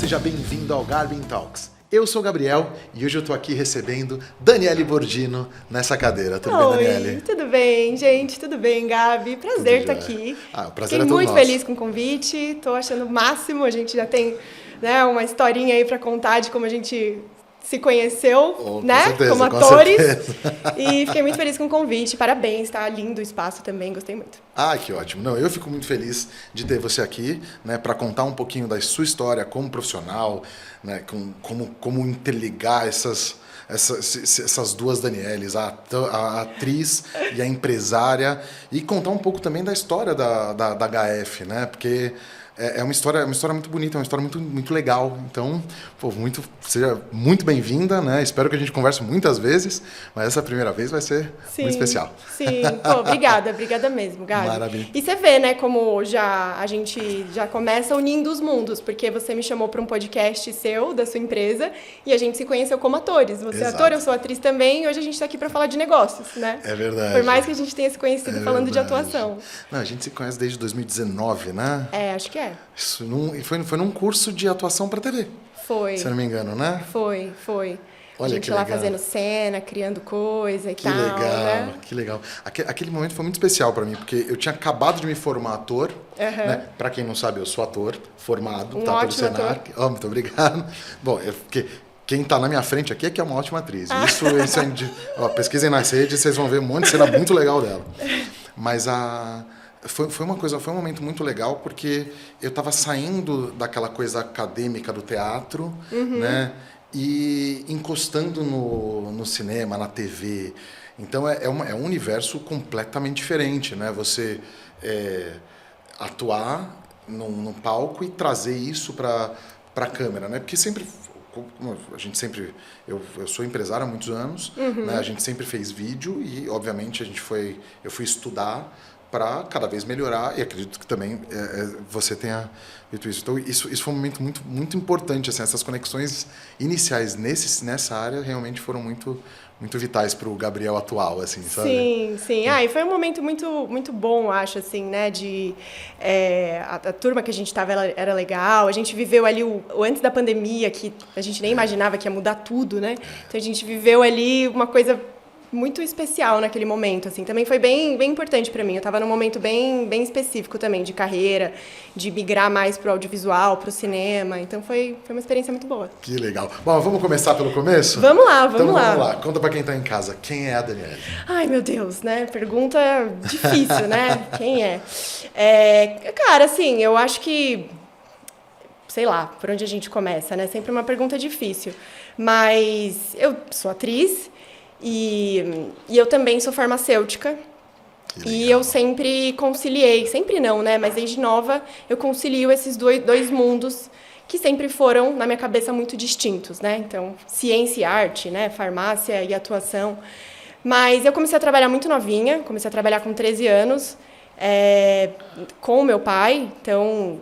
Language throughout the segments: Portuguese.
seja bem-vindo ao Garvin Talks. Eu sou o Gabriel e hoje eu tô aqui recebendo Daniele Bordino nessa cadeira. Tudo bem, Daniele? Tudo bem, gente? Tudo bem, Gabi? Prazer estar aqui. O prazer Fiquei é todo muito nosso. feliz com o convite, tô achando o máximo. A gente já tem, né, uma historinha aí para contar de como a gente se conheceu, né, certeza, como atores. certeza. E fiquei muito feliz com o convite. Parabéns, tá lindo o espaço também, gostei muito. Que ótimo. Não, eu fico muito feliz de ter você aqui, né, para contar um pouquinho da sua história como profissional, né, como interligar essas duas Danieles, a atriz e a empresária, e contar um pouco também da história da HF, né, porque é uma história muito bonita, é uma história muito legal. Então, seja muito bem-vinda, né? Espero que a gente converse muitas vezes, mas essa primeira vez vai ser muito especial. Sim, obrigada mesmo, Gabi. Maravilha. E você vê, né, como a gente já começa unindo os mundos, porque você me chamou para um podcast seu, da sua empresa, e a gente se conheceu como atores. Você é ator, eu sou atriz também, e hoje a gente está aqui para falar de negócios, né? É verdade. Por mais que a gente tenha se conhecido falando de atuação. Não, a gente se conhece desde 2019, né? Acho que é. Isso foi num curso de atuação para TV. Foi. Se eu não me engano, né? Foi. Olha, a gente lá fazendo cena, criando coisa e tal. Né? Que legal. Aquele momento foi muito especial para mim, porque eu tinha acabado de me formar ator. Né? Para quem não sabe, eu sou ator formado, tá pelo Senac. Muito obrigado. Bom, porque quem está na minha frente aqui é que é uma ótima atriz. Isso pesquisem nas redes, vocês vão ver um monte de cena muito legal dela. Mas foi um momento muito legal, porque eu estava saindo daquela coisa acadêmica do teatro, né? E encostando no cinema, na TV. Então é um universo completamente diferente, né? Você atuar num palco e trazer isso para a câmera, né? Porque eu sou empresário há muitos anos, né? A gente sempre fez vídeo e, obviamente, eu fui estudar para cada vez melhorar, e acredito que também você tenha feito isso. Então, isso foi um momento muito importante, assim, essas conexões iniciais nessa área realmente foram muito vitais para o Gabriel atual, assim, sabe? Sim. E foi um momento muito bom, acho, assim, né, a turma que a gente estava era legal, a gente viveu ali o antes da pandemia, que a gente nem imaginava que ia mudar tudo, né? Então, a gente viveu ali uma coisa muito especial naquele momento, assim. Também foi bem importante para mim. Eu estava num momento bem específico também, de carreira, de migrar mais pro audiovisual, pro cinema. Então foi uma experiência muito boa. Que legal. Bom, vamos começar pelo começo? Vamos lá. Vamos lá. Conta para quem está em casa. Quem é a Daniele? Ai, meu Deus, né? Pergunta difícil, né? Quem é? Cara, assim, eu acho que... Sei lá, por onde a gente começa, né? Sempre uma pergunta difícil. Mas eu sou atriz... E eu também sou farmacêutica. E eu sempre conciliei, sempre não, né? Mas desde nova eu concilio esses dois mundos que sempre foram, na minha cabeça, muito distintos, né? Então, ciência e arte, né? Farmácia e atuação. Mas eu comecei a trabalhar muito novinha, comecei a trabalhar com 13 anos, com o meu pai. Então,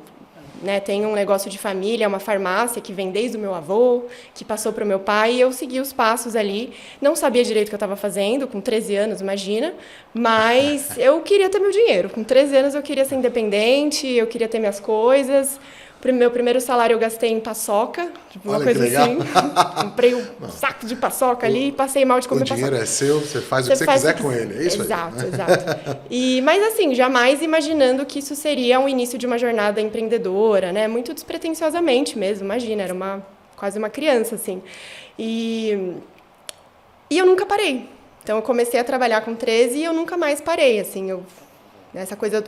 né, tem um negócio de família, uma farmácia que vem desde o meu avô, que passou para o meu pai, e eu segui os passos ali. Não sabia direito o que eu estava fazendo, com 13 anos, imagina, mas eu queria ter meu dinheiro. Com 13 anos eu queria ser independente, eu queria ter minhas coisas. Meu primeiro salário eu gastei em paçoca, uma coisa assim. Comprei um saco de paçoca ali e passei mal de comer paçoca. O dinheiro é seu, você faz o que você quiser com ele, é isso aí? Exato. Mas assim, jamais imaginando que isso seria um início de uma jornada empreendedora, né? Muito despretensiosamente mesmo, imagina, era quase uma criança, assim. E eu nunca parei. Então eu comecei a trabalhar com 13 e eu nunca mais parei, assim, essa coisa,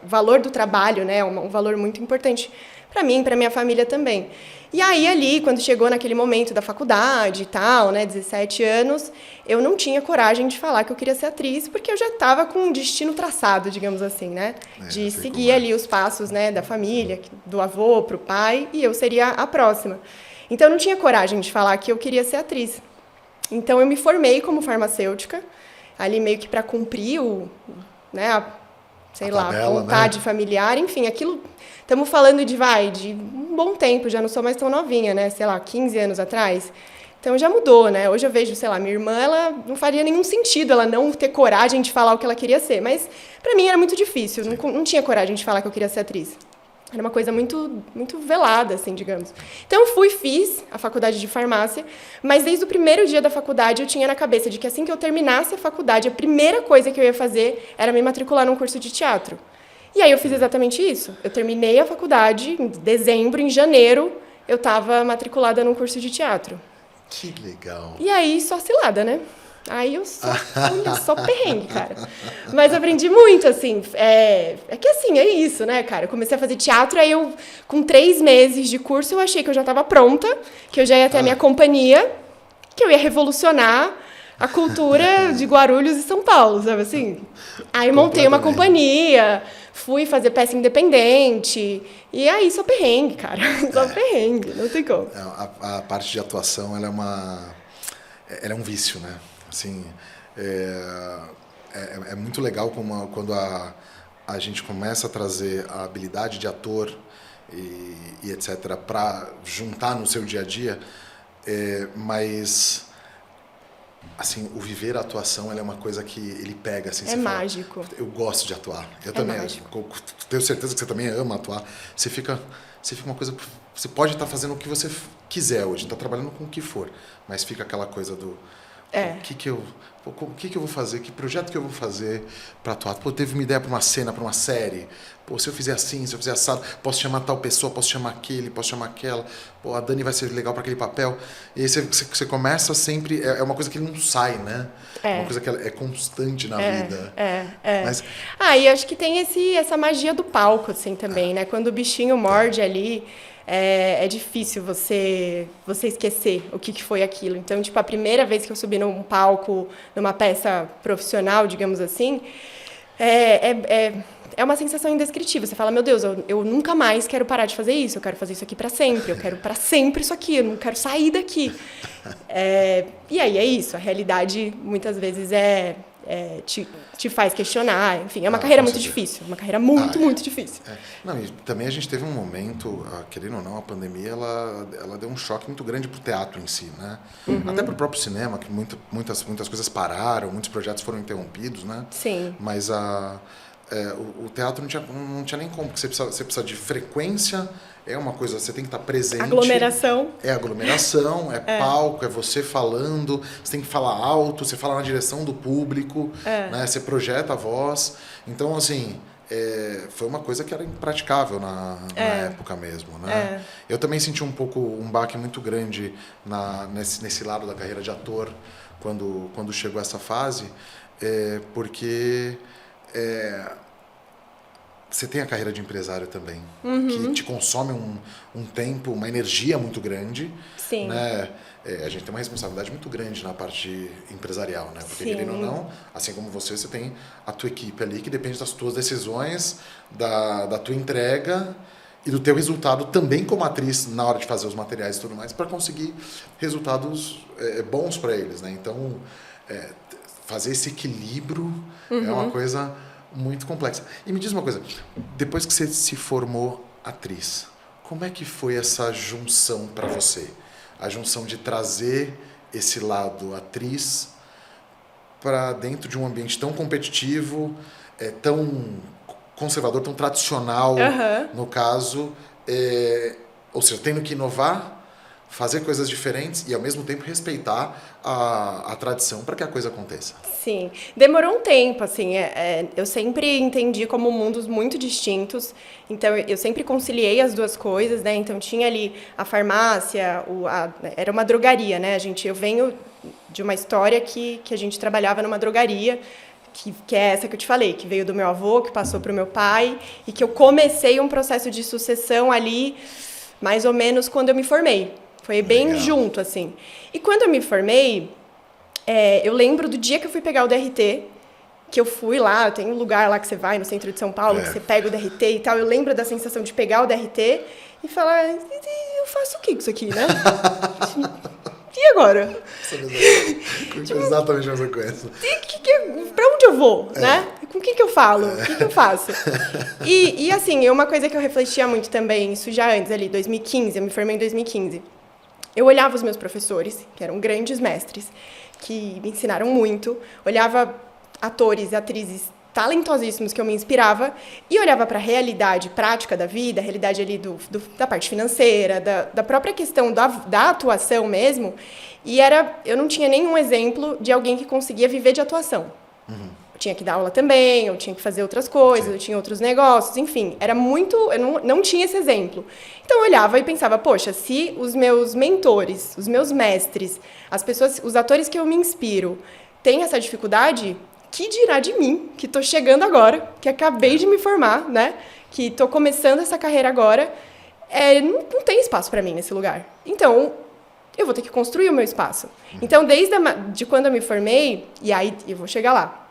o valor do trabalho, né, um valor muito importante para mim, para minha família também. E aí, ali, quando chegou naquele momento da faculdade e tal, né, 17 anos, eu não tinha coragem de falar que eu queria ser atriz, porque eu já estava com um destino traçado, digamos assim, né, de seguir ali os passos, né, da família, do avô para o pai, e eu seria a próxima. Então, eu não tinha coragem de falar que eu queria ser atriz. Então, eu me formei como farmacêutica, ali meio que para cumprir a vontade, né, familiar, enfim, aquilo... Estamos falando de um bom tempo, já não sou mais tão novinha, né? 15 anos atrás. Então, já mudou, né? Hoje eu vejo, minha irmã, ela não faria nenhum sentido ela não ter coragem de falar o que ela queria ser. Mas, para mim, era muito difícil. Não tinha coragem de falar que eu queria ser atriz. Era uma coisa muito, muito velada, assim, digamos. Então, eu fiz a faculdade de farmácia, mas desde o primeiro dia da faculdade eu tinha na cabeça de que assim que eu terminasse a faculdade, a primeira coisa que eu ia fazer era me matricular num curso de teatro. E aí eu fiz exatamente isso. Eu terminei a faculdade em dezembro, em janeiro, eu estava matriculada num curso de teatro. Que legal. E aí, só cilada, né? Aí eu só perrengue, cara. Mas aprendi muito, assim. É que assim, é isso, né, cara? Eu comecei a fazer teatro, aí eu, com 3 meses de curso, eu achei que eu já estava pronta, que eu já ia ter a minha companhia, que eu ia revolucionar a cultura de Guarulhos e São Paulo, sabe assim? Aí montei uma companhia, fui fazer peça independente, e aí só perrengue, cara. Só perrengue, não tem como. A parte de atuação, ela é um vício, né? Assim, é muito legal quando a gente começa a trazer a habilidade de ator e etc. para juntar no seu dia a dia, mas assim, o viver a atuação ela é uma coisa que ele pega. Assim, é mágico. Eu gosto de atuar. Eu também. Tenho certeza que você também ama atuar. Você fica uma coisa... Você pode estar fazendo o que você quiser hoje, está trabalhando com o que for, mas fica aquela coisa do... O que eu vou fazer? Que projeto que eu vou fazer para atuar? Pô, teve uma ideia para uma cena, para uma série. Pô, se eu fizer assim, se eu fizer assado, posso chamar tal pessoa, posso chamar aquele, posso chamar aquela. Pô, a Dani vai ser legal para aquele papel. E aí você começa sempre... É uma coisa que não sai, né? É uma coisa que é constante na vida. Mas... e acho que tem essa magia do palco, assim, também, né? Quando o bichinho morde ali... É difícil você esquecer o que foi aquilo. Então, tipo, a primeira vez que eu subi num palco, numa peça profissional, digamos assim, é uma sensação indescritível. Você fala, meu Deus, eu nunca mais quero parar de fazer isso, eu quero fazer isso aqui para sempre, eu quero para sempre isso aqui, eu não quero sair daqui. E aí é isso, a realidade muitas vezes te faz questionar, enfim, é uma carreira muito difícil, uma carreira muito difícil. Não, e também a gente teve um momento, querendo ou não, a pandemia, ela deu um choque muito grande pro teatro em si, né? Uhum. Até pro próprio cinema, que muitas coisas pararam, muitos projetos foram interrompidos, né? Sim. Mas o teatro não tinha nem como, porque você precisa de frequência, é uma coisa, você tem que estar presente. Aglomeração. É aglomeração, palco, é você falando, você tem que falar alto, você fala na direção do público, né? Você projeta a voz. Então, assim, foi uma coisa que era impraticável na época mesmo, né? Eu também senti um pouco um baque muito grande nesse lado da carreira de ator, quando chegou essa fase, porque... você tem a carreira de empresário também, que te consome um tempo, uma energia muito grande. Sim. Né? A gente tem uma responsabilidade muito grande na parte empresarial, né? Porque, querendo ou não, assim como você tem a tua equipe ali que depende das tuas decisões, da tua entrega e do teu resultado também como atriz na hora de fazer os materiais e tudo mais, para conseguir resultados bons para eles, né? Então, fazer esse equilíbrio é uma coisa... muito complexa. E me diz uma coisa, depois que você se formou atriz, como é que foi essa junção para você? A junção de trazer esse lado atriz para dentro de um ambiente tão competitivo, tão conservador, tão tradicional, no caso, ou seja, tendo que inovar, fazer coisas diferentes e, ao mesmo tempo, respeitar a tradição para que a coisa aconteça. Sim. Demorou um tempo, assim. Eu sempre entendi como mundos muito distintos. Então, eu sempre conciliei as duas coisas, né? Então, tinha ali a farmácia, era uma drogaria, né? Eu venho de uma história que a gente trabalhava numa drogaria, que é essa que eu te falei, que veio do meu avô, que passou para o meu pai, e que eu comecei um processo de sucessão ali, mais ou menos, quando eu me formei. Foi bem legal. Junto, assim. E quando eu me formei, eu lembro do dia que eu fui pegar o DRT, que eu fui lá, tem um lugar lá que você vai, no centro de São Paulo, que você pega o DRT e tal. Eu lembro da sensação de pegar o DRT e falar, eu faço o que com isso aqui, né? E agora? Exatamente a mesma coisa. Pra onde eu vou, né? Com quem que eu falo? O que eu faço? E assim, uma coisa que eu refletia muito também, isso já antes ali, 2015, eu me formei em 2015. Eu olhava os meus professores, que eram grandes mestres, que me ensinaram muito. Olhava atores e atrizes talentosíssimos que eu me inspirava e olhava para a realidade prática da vida, a realidade ali da parte financeira, da própria questão da atuação mesmo, e eu não tinha nenhum exemplo de alguém que conseguia viver de atuação. Eu tinha que dar aula também, eu tinha que fazer outras coisas, eu tinha outros negócios, enfim, era muito... Eu não tinha esse exemplo. Então eu olhava e pensava, poxa, se os meus mentores, os meus mestres, as pessoas, os atores que eu me inspiro, têm essa dificuldade... Que dirá de mim, que estou chegando agora, que acabei de me formar, né? Que estou começando essa carreira agora, não tem espaço para mim nesse lugar. Então, eu vou ter que construir o meu espaço. Então, desde de quando eu me formei, e aí eu vou chegar lá,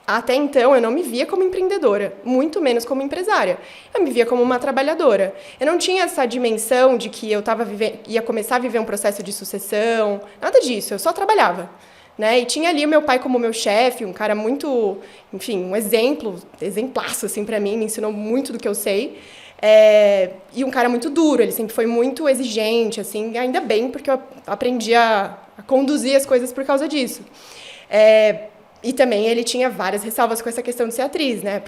até então eu não me via como empreendedora, muito menos como empresária. Eu me via como uma trabalhadora. Eu não tinha essa dimensão de que eu ia começar a viver um processo de sucessão, nada disso, eu só trabalhava. Né? E tinha ali o meu pai como meu chefe, um cara muito, enfim, um exemplaço assim, para mim, me ensinou muito do que eu sei. E um cara muito duro, ele sempre foi muito exigente, assim, ainda bem, porque eu aprendi a conduzir as coisas por causa disso. E também ele tinha várias ressalvas com essa questão de ser atriz, né?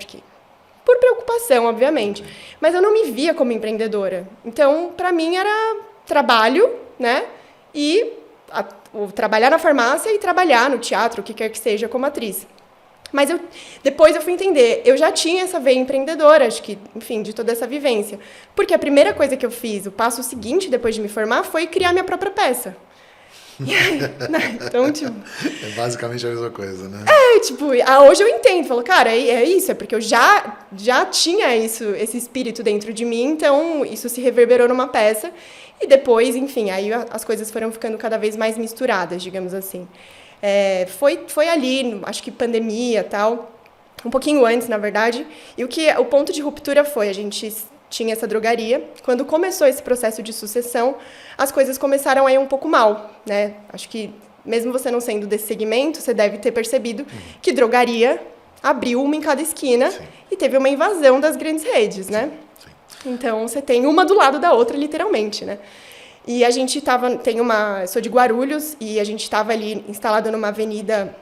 Por preocupação, obviamente. Mas eu não me via como empreendedora. Então, para mim, era trabalho, né? E trabalhar na farmácia e trabalhar no teatro, o que quer que seja, como atriz. Mas depois eu fui entender, eu já tinha essa veia empreendedora, acho que, enfim, de toda essa vivência. Porque a primeira coisa que eu fiz, o passo seguinte, depois de me formar, foi criar minha própria peça. E aí, né? Então, tipo... É basicamente a mesma coisa, né? Hoje eu entendo, falo, cara, é isso, é porque eu já tinha esse espírito dentro de mim, então isso se reverberou numa peça. E depois, enfim, aí as coisas foram ficando cada vez mais misturadas, digamos assim. Foi ali, acho que pandemia e tal, um pouquinho antes, na verdade. E o ponto de ruptura foi, a gente tinha essa drogaria. Quando começou esse processo de sucessão, as coisas começaram a ir um pouco mal, né? Acho que, mesmo você não sendo desse segmento, você deve ter percebido que drogaria abriu uma em cada esquina. Sim. E teve uma invasão das grandes redes, né? Então, você tem uma do lado da outra, literalmente, né? E a gente eu sou de Guarulhos, e a gente estava ali instalado numa avenida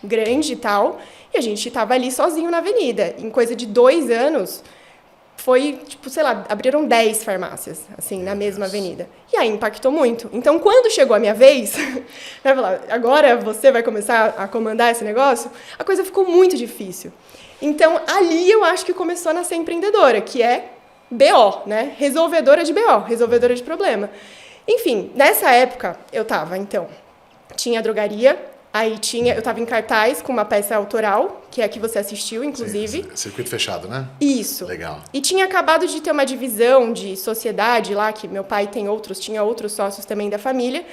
grande e tal, e a gente estava ali sozinho na avenida. Em coisa de 2 anos, foi, abriram 10 farmácias, assim, na mesma avenida. E aí impactou muito. Então, quando chegou a minha vez, vai falar, agora você vai começar a comandar esse negócio, a coisa ficou muito difícil. Então, ali eu acho que começou a nascer empreendedora, que é BO, né? Resolvedora de BO, resolvedora de problema. Enfim, nessa época, tinha a drogaria, eu estava em cartaz com uma peça autoral, que é a que você assistiu, inclusive. Sim, circuito fechado, né? Isso. Legal. E tinha acabado de ter uma divisão de sociedade lá, que meu pai tinha outros sócios também da família,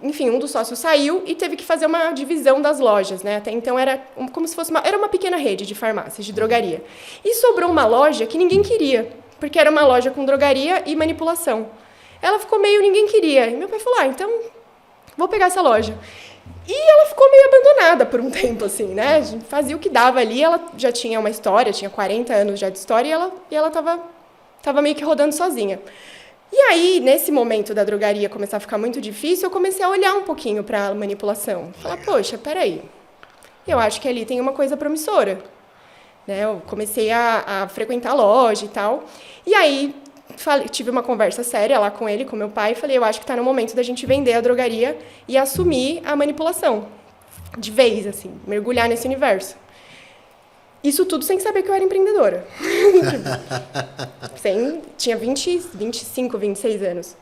enfim, um dos sócios saiu e teve que fazer uma divisão das lojas, né? Até então era como se fosse era uma pequena rede de farmácias, de drogaria. E sobrou uma loja que ninguém queria, porque era uma loja com drogaria e manipulação. Ela ficou ninguém queria. E meu pai falou, então, vou pegar essa loja. E ela ficou meio abandonada por um tempo, assim, né? A gente fazia o que dava ali, ela já tinha uma história, tinha 40 anos já de história, e ela tava meio que rodando sozinha. E aí, nesse momento da drogaria começar a ficar muito difícil, eu comecei a olhar um pouquinho para a manipulação. Falar, poxa, peraí, eu acho que ali tem uma coisa promissora. Né? Eu comecei a frequentar a loja e tal. E aí, tive uma conversa séria lá com ele, com meu pai, e falei, eu acho que está no momento da gente vender a drogaria e assumir a manipulação. De vez, assim, mergulhar nesse universo. Isso tudo sem saber que eu era empreendedora. Tinha 25, 26 anos.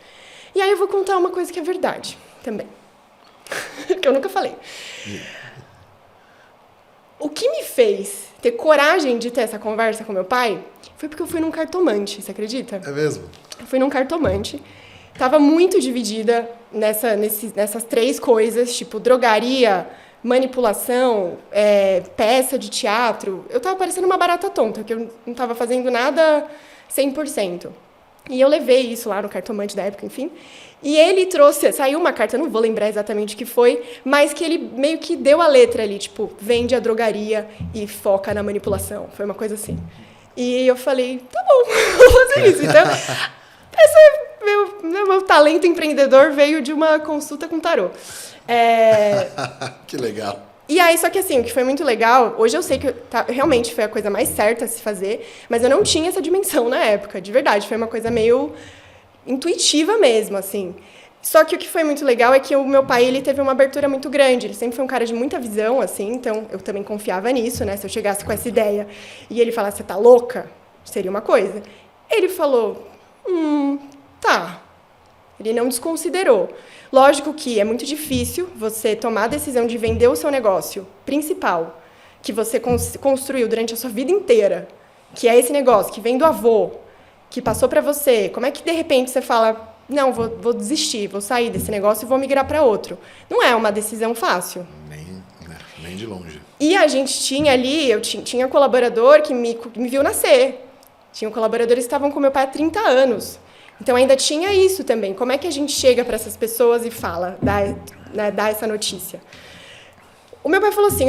E aí eu vou contar uma coisa que é verdade também. Que eu nunca falei. O que me fez ter coragem de ter essa conversa com meu pai foi porque eu fui num cartomante, você acredita? É mesmo? Eu fui num cartomante. Estava muito dividida nessas 3 coisas, tipo drogaria, manipulação, peça de teatro. Eu estava parecendo uma barata tonta, que eu não estava fazendo nada 100%. E eu levei isso lá no cartomante da época, enfim. E ele saiu uma carta, eu não vou lembrar exatamente o que foi, mas que ele meio que deu a letra ali, tipo, vende a drogaria e foca na manipulação. Foi uma coisa assim. E eu falei, tá bom, vou fazer isso. Então, meu talento empreendedor veio de uma consulta com tarô. Que legal. E aí, só que assim, o que foi muito legal, hoje eu sei que realmente foi a coisa mais certa a se fazer, mas eu não tinha essa dimensão na época, de verdade. Foi uma coisa meio intuitiva mesmo, assim. Só que o que foi muito legal é que o meu pai, ele teve uma abertura muito grande. Ele sempre foi um cara de muita visão, assim, então eu também confiava nisso, né? Se eu chegasse com essa ideia e ele falasse, você tá louca? Seria uma coisa. Ele falou, tá. Ele não desconsiderou. Lógico que é muito difícil você tomar a decisão de vender o seu negócio principal, que você construiu durante a sua vida inteira, que é esse negócio que vem do avô, que passou para você. Como é que, de repente, você fala, não, vou desistir, vou sair desse negócio e vou migrar para outro? Não é uma decisão fácil. Nem de longe. E a gente tinha ali, eu tinha colaborador que me viu nascer. Tinha colaboradores que estavam com meu pai há 30 anos. Então, ainda tinha isso também. Como é que a gente chega para essas pessoas e fala, dá essa notícia? O meu pai falou assim,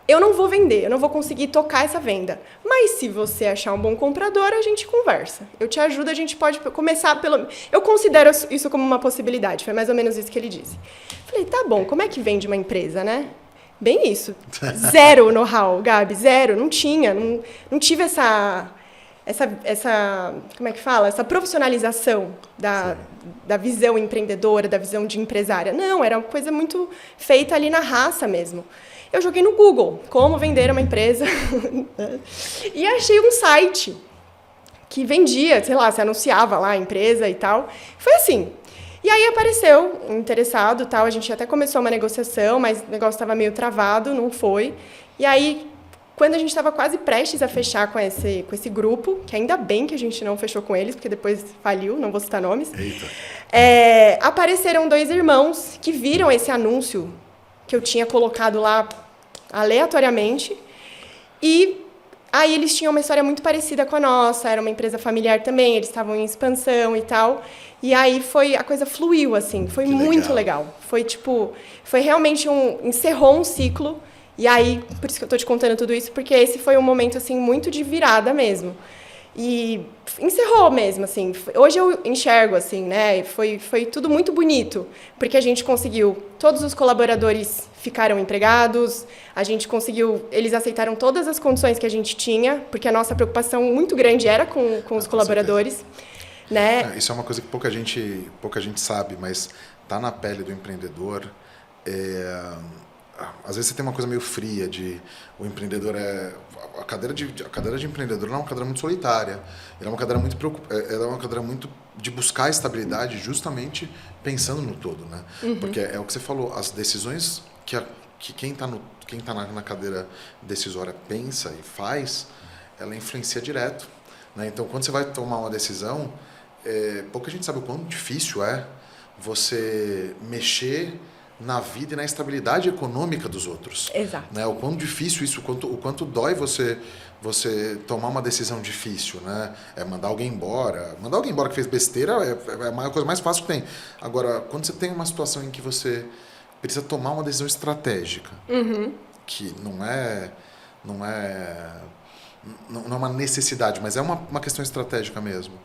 eu não vou vender, eu não vou conseguir tocar essa venda. Mas, se você achar um bom comprador, a gente conversa. Eu te ajudo, a gente pode começar pelo... Eu considero isso como uma possibilidade. Foi mais ou menos isso que ele disse. Falei, tá bom, como é que vende uma empresa, né? Bem isso. Zero know-how, Gabi, zero. Não tinha, não tive essa como é que fala? Essa profissionalização da visão empreendedora, da visão de empresária. Não, era uma coisa muito feita ali na raça mesmo. Eu joguei no Google, como vender uma empresa, e achei um site que vendia, sei lá, se anunciava lá a empresa e tal. Foi assim. E aí apareceu um interessado, tal, a gente até começou uma negociação, mas o negócio estava meio travado, não foi. E aí, quando a gente estava quase prestes a fechar com esse grupo, que ainda bem que a gente não fechou com eles, porque depois faliu, não vou citar nomes, apareceram 2 irmãos que viram esse anúncio que eu tinha colocado lá aleatoriamente, e aí eles tinham uma história muito parecida com a nossa, era uma empresa familiar também, eles estavam em expansão e tal, e aí a coisa fluiu, assim, foi muito legal. Foi realmente encerrou um ciclo. E aí, por isso que eu estou te contando tudo isso, porque esse foi um momento, assim, muito de virada mesmo. E encerrou mesmo, assim. Hoje eu enxergo, assim, né? Foi tudo muito bonito, porque a gente conseguiu... Todos os colaboradores ficaram empregados, a gente conseguiu... Eles aceitaram todas as condições que a gente tinha, porque a nossa preocupação muito grande era com os colaboradores, né? Isso é uma coisa que pouca gente sabe, mas tá na pele do empreendedor... Às vezes você tem uma coisa meio fria de o empreendedor a cadeira de empreendedor não é uma cadeira muito solitária, ela é uma cadeira muito ela é uma cadeira muito de buscar estabilidade, justamente pensando no todo, né? Porque é o que você falou, as decisões que quem tá na cadeira decisória pensa e faz, ela influencia direto, né? Então, quando você vai tomar uma decisão, pouca gente sabe o quão difícil é você mexer na vida e na estabilidade econômica dos outros. Exato. Né? O quão difícil isso, o quanto dói você tomar uma decisão difícil, né? Mandar alguém embora. Mandar alguém embora que fez besteira é a coisa mais fácil que tem. Agora, quando você tem uma situação em que você precisa tomar uma decisão estratégica, que não é uma necessidade, mas é uma questão estratégica mesmo.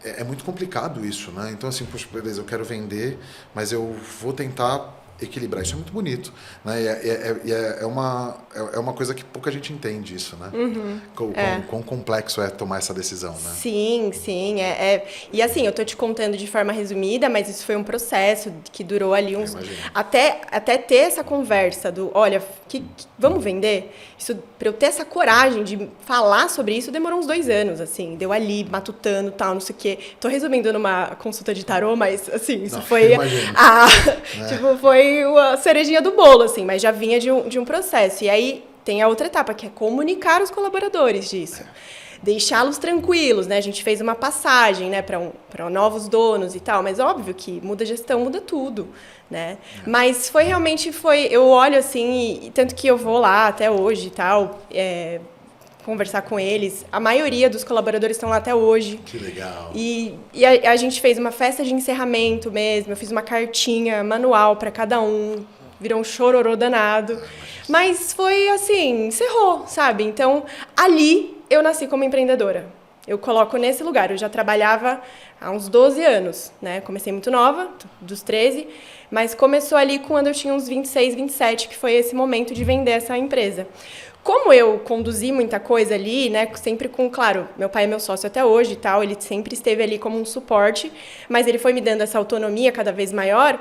É muito complicado isso, né? Então, assim, poxa, beleza, eu quero vender, mas eu vou tentar equilibrar. Isso é muito bonito, né? É uma coisa que pouca gente entende isso, né? Quão complexo é tomar essa decisão, né? Sim. E assim, eu tô te contando de forma resumida, mas isso foi um processo que durou ali uns... Até ter essa conversa do, olha, vamos vender? Isso, pra eu ter essa coragem de falar sobre isso, demorou uns 2 anos, assim. Deu ali, matutando, tal, não sei o quê. Tô resumindo numa consulta de tarô, mas, assim, isso foi... foi a cerejinha do bolo, assim, mas já vinha de um processo. E aí tem a outra etapa, que é comunicar os colaboradores disso. Deixá-los tranquilos, né? A gente fez uma passagem, né, para novos donos e tal, mas óbvio que muda a gestão, muda tudo, né? Mas eu olho assim, e tanto que eu vou lá até hoje e tal, conversar com eles. A maioria dos colaboradores estão lá até hoje. Que legal. E a gente fez uma festa de encerramento mesmo. Eu fiz uma cartinha manual para cada um. Virou um chororô danado. Mas foi assim, encerrou, sabe? Então, ali eu nasci como empreendedora. eu coloco nesse lugar. Eu já trabalhava há uns 12 anos, né? Comecei muito nova, dos 13, mas começou ali quando eu tinha uns 26, 27, que foi esse momento de vender essa empresa. Como eu conduzi muita coisa ali, né, sempre com, claro, meu pai é meu sócio até hoje e tal, ele sempre esteve ali como um suporte, mas ele foi me dando essa autonomia cada vez maior.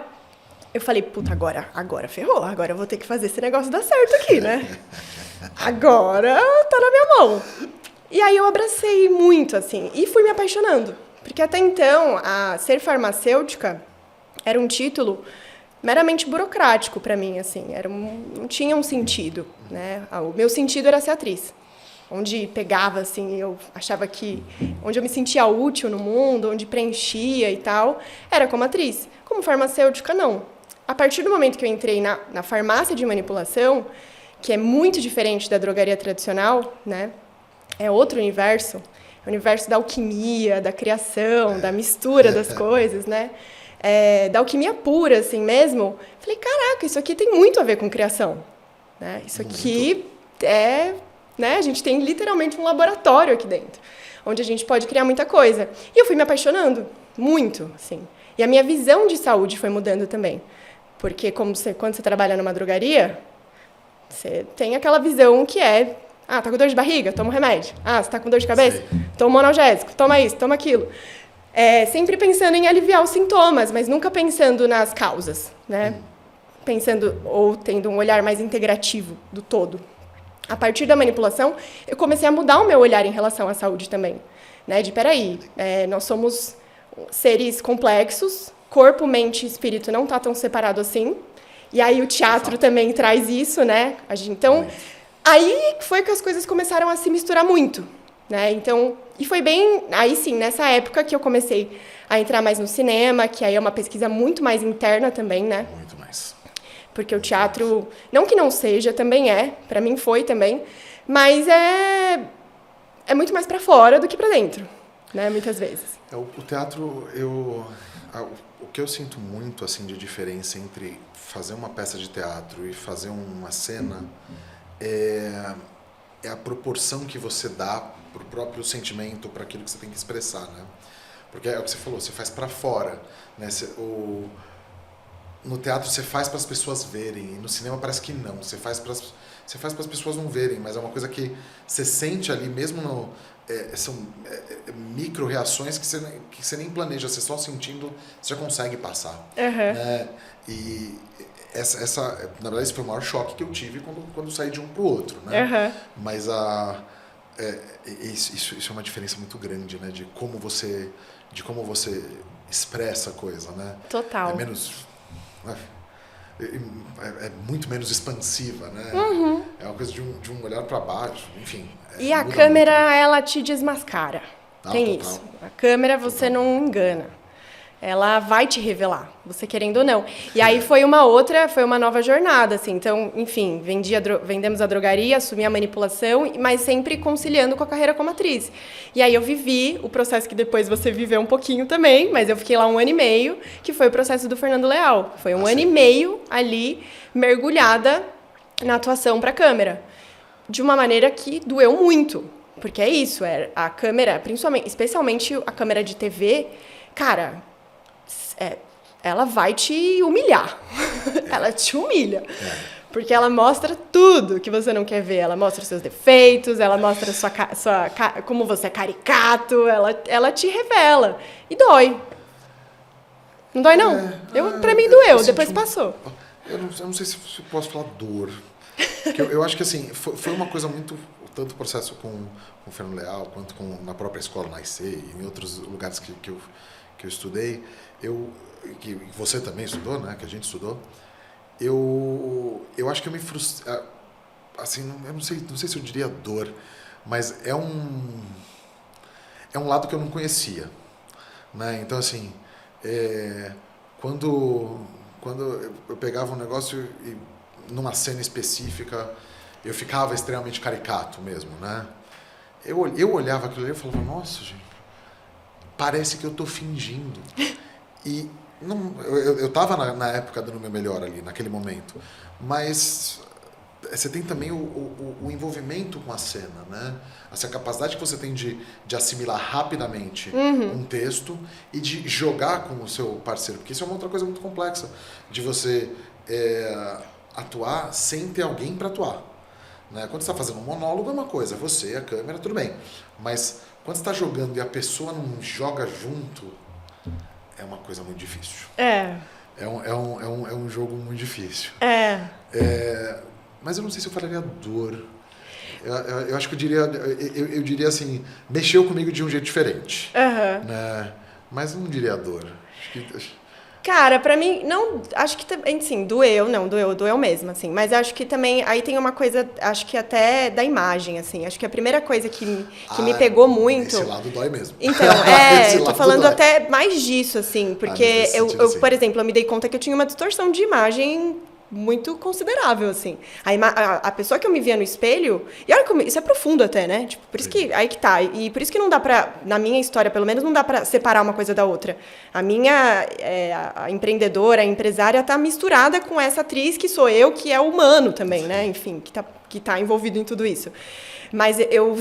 Eu falei, puta, agora ferrou, agora eu vou ter que fazer esse negócio dar certo aqui, né? Agora tá na minha mão. E aí eu abracei muito, assim, e fui me apaixonando. Porque até então, ser farmacêutica era um título meramente burocrático para mim, assim, não tinha um sentido, né? O meu sentido era ser atriz. Onde pegava, assim, eu achava que... Onde eu me sentia útil no mundo, onde preenchia e tal, era como atriz. Como farmacêutica, não. A partir do momento que eu entrei na farmácia de manipulação, que é muito diferente da drogaria tradicional, né? É outro universo. É o universo da alquimia, da criação, da mistura das coisas, né? Da alquimia pura, assim mesmo. Falei, caraca, isso aqui tem muito a ver com criação. Né? Isso aqui né? A gente tem literalmente um laboratório aqui dentro, onde a gente pode criar muita coisa. E eu fui me apaixonando, muito, assim. E a minha visão de saúde foi mudando também. Porque quando você trabalha numa drogaria, você tem aquela visão que tá com dor de barriga? Toma um remédio. Você tá com dor de cabeça? Toma um analgésico. Toma isso, toma aquilo. Sempre pensando em aliviar os sintomas, mas nunca pensando nas causas, né? Pensando ou tendo um olhar mais integrativo do todo. A partir da manipulação, eu comecei a mudar o meu olhar em relação à saúde também. Né? Peraí, nós somos seres complexos, corpo, mente e espírito não tá tão separado assim. E aí o teatro também traz isso, né? Então, aí foi que as coisas começaram a se misturar muito. Né? Então, e foi bem, aí sim, nessa época que eu comecei a entrar mais no cinema, que aí é uma pesquisa muito mais interna também, né? Muito mais. Porque o teatro, não que não seja, também para mim foi também, mas é muito mais para fora do que para dentro, né? Muitas vezes. O teatro, o que eu sinto muito assim de diferença entre fazer uma peça de teatro e fazer uma cena é a proporção que você dá pro próprio sentimento, para aquilo que você tem que expressar, né? Porque é o que você falou, você faz para fora, né? No teatro você faz para as pessoas verem, e no cinema parece que não. Você faz para as pessoas não verem, mas é uma coisa que você sente ali, mesmo são micro reações que você nem planeja, você só sentindo, você já consegue passar. Uhum. Né? E na verdade, esse foi o maior choque que eu tive quando saí de um para o outro. Né? Uhum. Mas isso é uma diferença muito grande, né? De como você expressa a coisa. Né? Total. É muito menos expansiva, né? Uhum. É uma coisa de um olhar para baixo, enfim. E a câmera, ela te desmascara. Tem total. isso. A câmera você não engana. Ela vai te revelar, você querendo ou não. E aí foi uma nova jornada, assim. Então, enfim, vendemos a drogaria, assumi a manipulação, mas sempre conciliando com a carreira como atriz. E aí eu vivi o processo que depois você viveu um pouquinho também, mas eu fiquei lá 1 ano e meio, que foi o processo do Fernando Leal. Foi 1 ano e meio ali, mergulhada na atuação para a câmera. De uma maneira que doeu muito. Porque é isso, a câmera, especialmente a câmera de TV, cara... ela vai te humilhar. Ela te humilha. Porque ela mostra tudo que você não quer ver. Ela mostra os seus defeitos, ela mostra como você é caricato, ela te revela. E dói. Não dói, não? Pra mim doeu, depois passou. Eu não sei se eu posso falar dor. Porque eu acho que assim, foi uma coisa muito... Tanto o processo com o Fernando Leal, quanto na própria escola, na IC, e em outros lugares que eu estudei, que você também estudou, né? Que a gente estudou, eu acho que eu me frustrei, assim, eu não sei se eu diria dor, mas é um lado que eu não conhecia, né? Então, assim, quando eu pegava um negócio e numa cena específica eu ficava extremamente caricato mesmo, né? Eu olhava aquilo ali e falava, nossa, gente, parece que eu tô fingindo. E eu estava na época dando o meu melhor ali, naquele momento. Mas você tem também o envolvimento com a cena, né? Essa capacidade que você tem de assimilar rapidamente um texto e de jogar com o seu parceiro, porque isso é uma outra coisa muito complexa, de você atuar sem ter alguém para atuar. Né? Quando você está fazendo um monólogo é uma coisa, você, a câmera, tudo bem. Mas quando você está jogando e a pessoa não joga junto, é uma coisa muito difícil. É um jogo muito difícil. Mas eu não sei se eu falaria dor. Eu acho que eu diria assim, mexeu comigo de um jeito diferente. Né? Mas não diria dor. Cara, pra mim, não, acho que também, sim, doeu mesmo, assim, mas acho que também, aí tem uma coisa, acho que até da imagem, assim, acho que a primeira coisa que me pegou muito... Esse lado dói mesmo. Então, tô falando dói. Até mais disso, assim, porque eu, por exemplo, eu me dei conta que eu tinha uma distorção de imagem muito considerável, assim. A pessoa que eu me via no espelho... E olha como... Isso é profundo até, né? Tipo, por isso que... Aí que tá. E por isso que não dá pra... Na minha história, pelo menos, não dá pra separar uma coisa da outra. A minha... a empreendedora, a empresária, tá misturada com essa atriz que sou eu, que é humano também, né? Enfim, que tá envolvido em tudo isso. Mas eu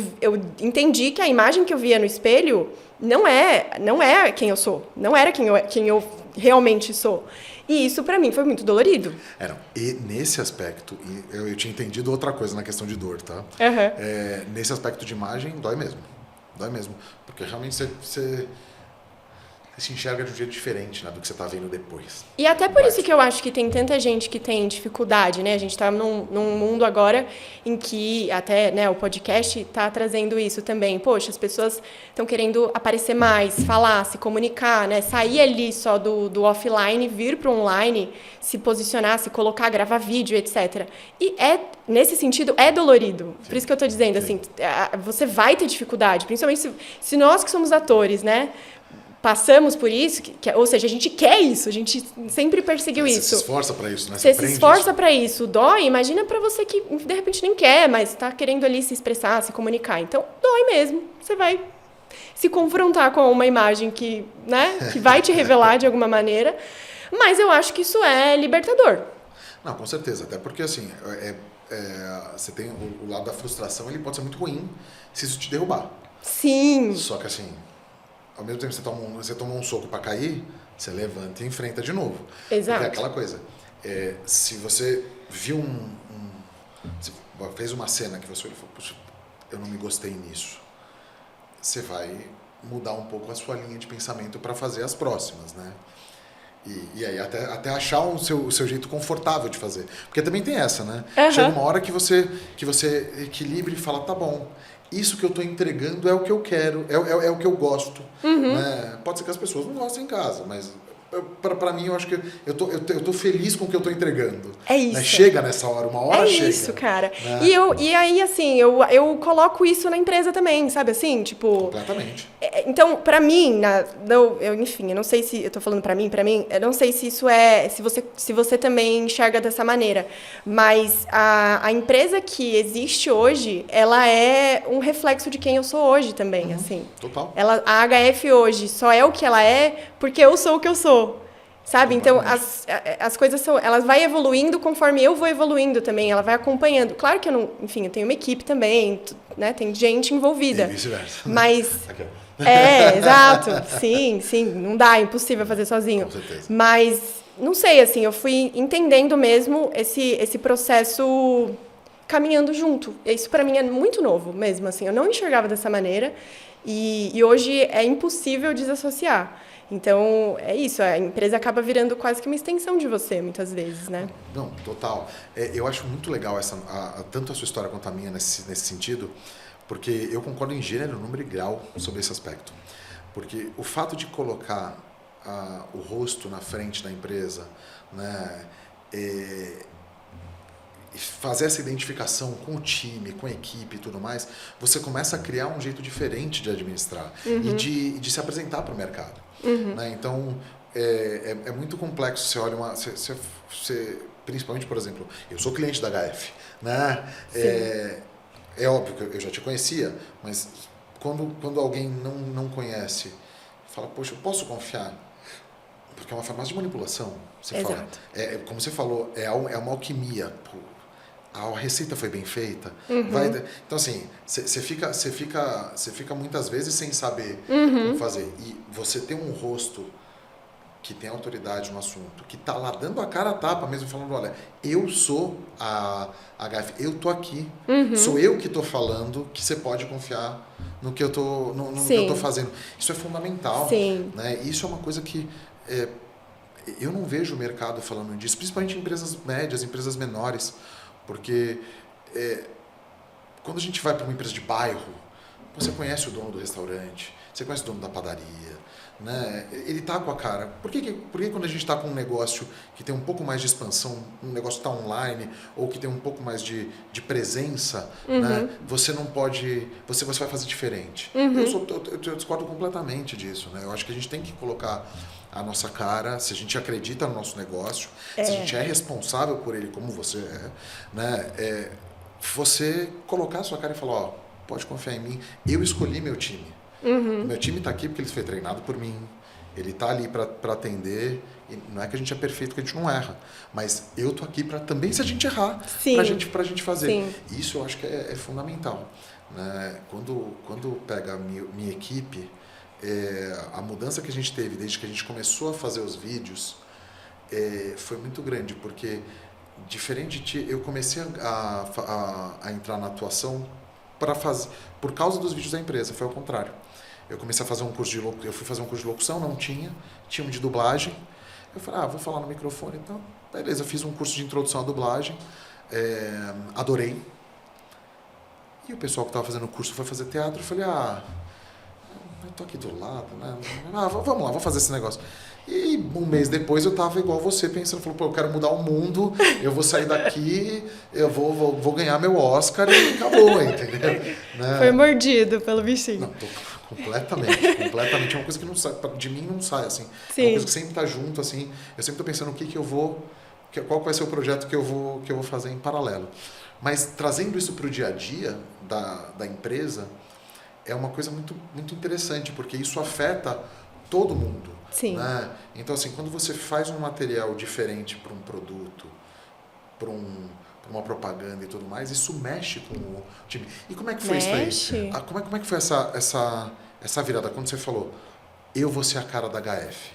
entendi que a imagem que eu via no espelho não é quem eu sou. Não era quem eu realmente sou. E isso, pra mim, foi muito dolorido. E nesse aspecto, eu tinha entendido outra coisa na questão de dor, tá? Nesse aspecto de imagem, dói mesmo. Dói mesmo. Porque realmente você se enxerga de um jeito diferente, né, do que você está vendo depois. E até por isso que eu acho que tem tanta gente que tem dificuldade, né? A gente está num mundo agora em que até, né, o podcast está trazendo isso também. Poxa, as pessoas estão querendo aparecer mais, falar, se comunicar, né? Sair ali só do offline, vir para o online, se posicionar, se colocar, gravar vídeo, etc. E nesse sentido, é dolorido. Por isso que eu estou dizendo, assim, você vai ter dificuldade, principalmente se nós que somos atores, né? Passamos por isso, ou seja, a gente quer isso, a gente sempre perseguiu isso. Você se esforça para isso, né? Você se esforça para isso. Dói, imagina para você que de repente nem quer, mas está querendo ali se expressar, se comunicar. Então, dói mesmo. Você vai se confrontar com uma imagem que vai te revelar de alguma maneira. Mas eu acho que isso é libertador. Não, com certeza. Até porque, assim, você tem o lado da frustração, ele pode ser muito ruim se isso te derrubar. Sim. Só que, assim... Ao mesmo tempo que você toma um soco para cair, você levanta e enfrenta de novo. Exato. Porque é aquela coisa. Se você viu você fez uma cena que você falou, puxa, eu não me gostei nisso. Você vai mudar um pouco a sua linha de pensamento para fazer as próximas, né? E aí até achar o seu jeito confortável de fazer. Porque também tem essa, né? Chega uma hora que você equilibra e fala, tá bom, isso que eu estou entregando é o que eu quero, é o que eu gosto. Né? Pode ser que as pessoas não gostem em casa, mas para mim eu acho que eu tô feliz com o que eu estou entregando. É isso. Né? Chega nessa hora, uma hora chega. É isso, cara. Né? E aí, assim, eu coloco isso na empresa também, sabe assim? Tipo... Completamente. Então, pra mim, enfim, eu não sei se... Eu tô falando pra mim, eu não sei se isso se você também enxerga dessa maneira. Mas a empresa que existe hoje, ela é um reflexo de quem eu sou hoje também, assim. Total. A HF hoje só é o que ela é porque eu sou o que eu sou. Sabe? Então, as coisas elas vai evoluindo conforme eu vou evoluindo também, ela vai acompanhando. Claro que eu tenho uma equipe também, né? Tem gente envolvida. E vice-versa. Mas... exato. Sim, não dá, é impossível fazer sozinho. Com certeza. Mas, não sei, assim, eu fui entendendo mesmo esse processo caminhando junto. Isso para mim é muito novo mesmo, assim, eu não enxergava dessa maneira e hoje é impossível desassociar. Então, é isso, a empresa acaba virando quase que uma extensão de você, muitas vezes, né? Não, total. Eu acho muito legal tanto a sua história quanto a minha nesse sentido, porque eu concordo em gênero, número e grau sobre esse aspecto. Porque o fato de colocar o rosto na frente da empresa, né, fazer essa identificação com o time, com a equipe e tudo mais, você começa a criar um jeito diferente de administrar e de se apresentar para o mercado. Né? Então, é muito complexo. Você olha principalmente, por exemplo, eu sou cliente da HF, né? É óbvio que eu já te conhecia, mas quando alguém não conhece, fala, poxa, eu posso confiar? Porque é uma farmácia de manipulação. Você fala, como você falou, é uma alquimia. a receita foi bem feita. Então, assim, você fica muitas vezes sem saber como fazer. E você tem um rosto que tem autoridade no assunto, que está lá dando a cara a tapa mesmo, falando, olha, eu sou a HF, eu tô aqui, sou eu que estou falando, que você pode confiar no que eu tô, no que eu tô fazendo. Isso é fundamental. Né? Isso é uma coisa que eu não vejo o mercado falando disso, principalmente em empresas médias, empresas menores, porque quando a gente vai para uma empresa de bairro, você conhece o dono do restaurante, você conhece o dono da padaria, né? Ele tá com a cara. Por que quando a gente está com um negócio que tem um pouco mais de expansão, um negócio que está online, ou que tem um pouco mais de presença, né? Você não pode... Você vai fazer diferente. Eu discordo completamente disso. Né? Eu acho que a gente tem que colocar a nossa cara, se a gente acredita no nosso negócio, se a gente é responsável por ele como você né? Você colocar a sua cara e falar, ó, pode confiar em mim, eu escolhi meu time. O meu time está aqui porque ele foi treinado por mim, ele está ali para atender, e não é que a gente é perfeito, que a gente não erra, mas eu tô aqui para também, se a gente errar, para a gente fazer. Isso eu acho que é fundamental. Né? Quando pega a minha equipe, a mudança que a gente teve desde que a gente começou a fazer os vídeos foi muito grande, porque diferente de ti, eu comecei a entrar na atuação por causa dos vídeos da empresa, foi ao contrário. Eu comecei a fazer eu fui fazer um curso de locução, não tinha um de dublagem. Eu falei, vou falar no microfone, então, beleza, eu fiz um curso de introdução à dublagem, adorei. E o pessoal que estava fazendo o curso foi fazer teatro, eu falei, eu tô aqui do lado, né? Vamos lá, vou fazer esse negócio. E um mês depois eu tava igual você, pensando, eu quero mudar o mundo, eu vou sair daqui, eu vou ganhar meu Oscar e acabou, entendeu? Né? Foi mordido pelo bichinho. Não, completamente. É uma coisa que não sai, de mim não sai, assim. É uma coisa que sempre tá junto, assim. Eu sempre tô pensando qual vai ser o projeto que eu vou fazer em paralelo. Mas trazendo isso para o dia a dia da empresa, é uma coisa muito, muito interessante, porque isso afeta todo mundo. Né? Então, assim, quando você faz um material diferente para um produto, para uma propaganda e tudo mais, isso mexe com o time. E como é que foi isso aí? Como é que foi essa virada? Quando você falou, eu vou ser a cara da HF?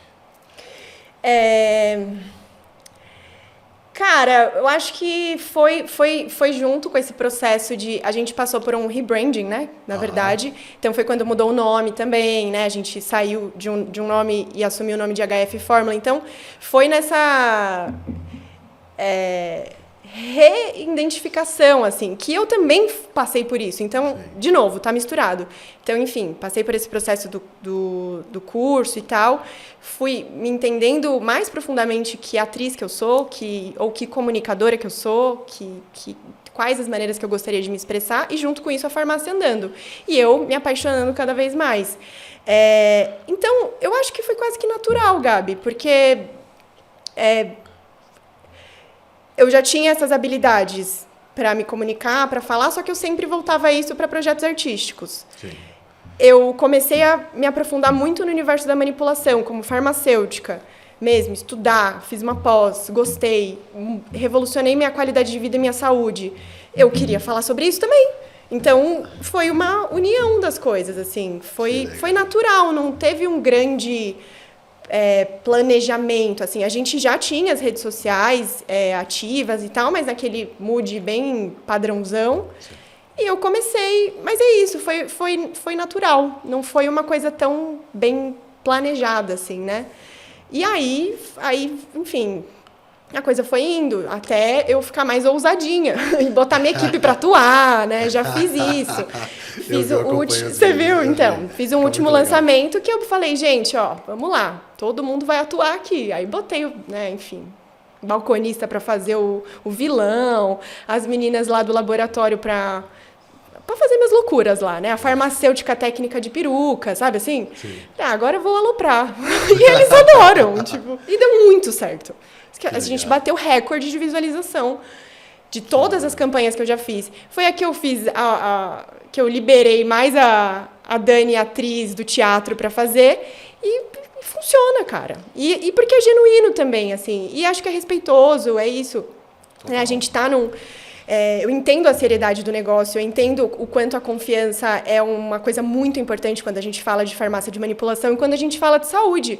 Cara, eu acho que foi junto com esse processo a gente passou por um rebranding, né? Na verdade. Então, foi quando mudou o nome também, né? A gente saiu de um nome e assumiu o nome de HF Fórmula. Então, foi nessa reidentificação, assim, que eu também passei por isso. Então, de novo, tá misturado. Então, enfim, passei por esse processo do curso e tal, fui me entendendo mais profundamente que atriz que eu sou, ou que comunicadora que eu sou, quais as maneiras que eu gostaria de me expressar, e junto com isso a farmácia andando. E eu me apaixonando cada vez mais. Então, eu acho que foi quase que natural, Gabi, porque eu já tinha essas habilidades para me comunicar, para falar, só que eu sempre voltava isso para projetos artísticos. Eu comecei a me aprofundar muito no universo da manipulação, como farmacêutica mesmo, estudar, fiz uma pós, gostei, revolucionei minha qualidade de vida e minha saúde. Eu queria falar sobre isso também. Então, foi uma união das coisas, assim. Foi natural, não teve um grande planejamento, assim. A gente já tinha as redes sociais ativas e tal, mas naquele mood bem padrãozão. E eu comecei, mas é isso, foi natural, não foi uma coisa tão bem planejada, assim, né? E aí, enfim, a coisa foi indo, até eu ficar mais ousadinha e botar minha equipe para atuar, né? Já fiz isso. Você viu? Então, fiz um último lançamento que eu falei, gente, ó, vamos lá, todo mundo vai atuar aqui. Aí botei, né, enfim, balconista para fazer o vilão, as meninas lá do laboratório para fazer minhas loucuras lá, né? A farmacêutica técnica de peruca, sabe assim? Agora eu vou aloprar. E eles adoram, tipo, e deu muito certo. A gente bateu recorde de visualização de todas as campanhas que eu já fiz. Foi a que eu fiz, que eu liberei mais a Dani, atriz do teatro, para fazer, e funciona, cara. E porque é genuíno também, assim. E acho que é respeitoso, é isso. A gente tá num... eu entendo a seriedade do negócio, eu entendo o quanto a confiança é uma coisa muito importante quando a gente fala de farmácia de manipulação e quando a gente fala de saúde.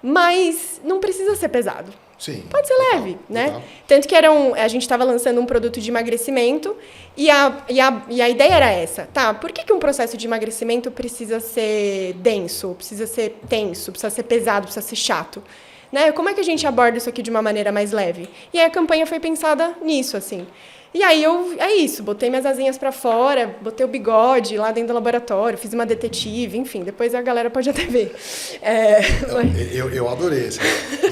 Mas não precisa ser pesado. Sim, pode ser leve, né? Total. Tanto que a gente estava lançando um produto de emagrecimento e a ideia era essa. Tá, por que um processo de emagrecimento precisa ser denso, precisa ser tenso, precisa ser pesado, precisa ser chato? Né? Como é que a gente aborda isso aqui de uma maneira mais leve? E aí a campanha foi pensada nisso, assim. E aí é isso, botei minhas asinhas para fora, botei o bigode lá dentro do laboratório, fiz uma detetive, enfim, depois a galera pode até ver. Eu adorei, assim.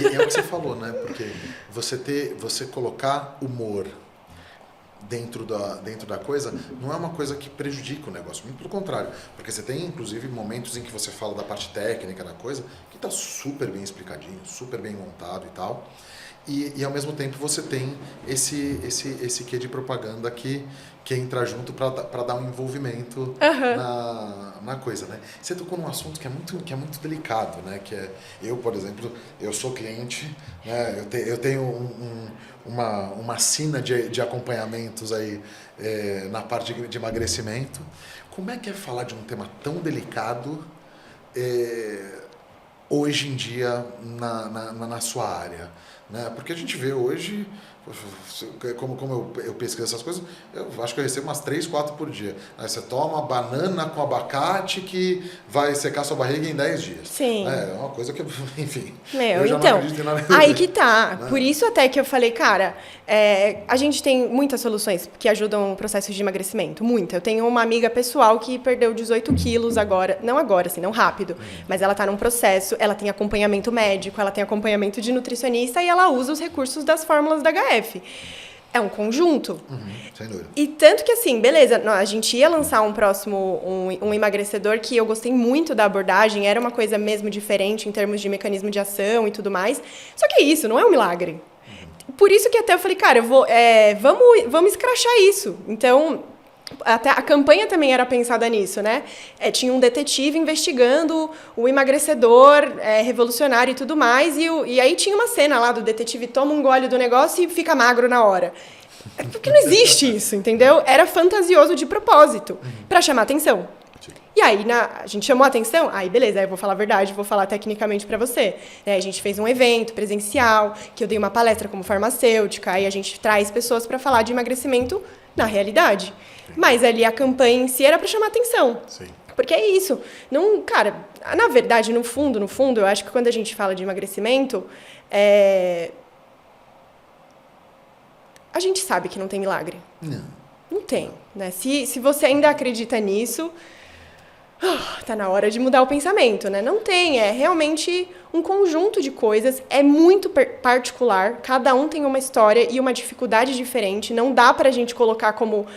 E é o que você falou, né? Porque você colocar humor dentro da coisa não é uma coisa que prejudica o negócio, muito pelo contrário, porque você tem inclusive momentos em que você fala da parte técnica da coisa que está super bem explicadinho, super bem montado e tal, e ao mesmo tempo você tem esse quê de propaganda que entra junto para dar um envolvimento na coisa, né? Você tocou num assunto que é muito delicado, né? Que é, eu, por exemplo, eu sou cliente, né? Eu tenho uma sina de acompanhamentos aí na parte de emagrecimento. Como é que é falar de um tema tão delicado hoje em dia na sua área? Né? Porque a gente vê hoje, como eu pesquiso essas coisas, eu acho que eu recebo umas 3, 4 por dia. Aí você toma banana com abacate que vai secar sua barriga em 10 dias. Sim. É uma coisa que, enfim, eu já não acredito em nada. Aí que tá. Né? Por isso até que eu falei, cara, a gente tem muitas soluções que ajudam o processo de emagrecimento, muita. Eu tenho uma amiga pessoal que perdeu 18 quilos agora, não agora, assim, não rápido, mas ela tá num processo, ela tem acompanhamento médico, ela tem acompanhamento de nutricionista e ela usa os recursos das fórmulas da HF. É um conjunto. Sem dúvida. E tanto que, assim, beleza, a gente ia lançar um emagrecedor que eu gostei muito da abordagem, era uma coisa mesmo diferente em termos de mecanismo de ação e tudo mais. Só que isso, não é um milagre. Por isso que até eu falei, cara, vamos escrachar isso. Então, até a campanha também era pensada nisso, né? Tinha um detetive investigando o emagrecedor revolucionário e tudo mais, e aí tinha uma cena lá do detetive toma um gole do negócio e fica magro na hora. Porque não existe isso, entendeu? Era fantasioso de propósito, para chamar atenção. E aí, a gente chamou a atenção, aí beleza, aí eu vou falar a verdade, vou falar tecnicamente para você. A gente fez um evento presencial, que eu dei uma palestra como farmacêutica, aí a gente traz pessoas para falar de emagrecimento na realidade. Mas ali a campanha em si era para chamar atenção. Sim. Porque é isso. Não, cara, na verdade, no fundo, eu acho que quando a gente fala de emagrecimento, a gente sabe que não tem milagre. Não tem. Né? Se você ainda acredita nisso, tá na hora de mudar o pensamento, né? Não tem, é realmente um conjunto de coisas, é muito particular, cada um tem uma história e uma dificuldade diferente, não dá pra gente colocar como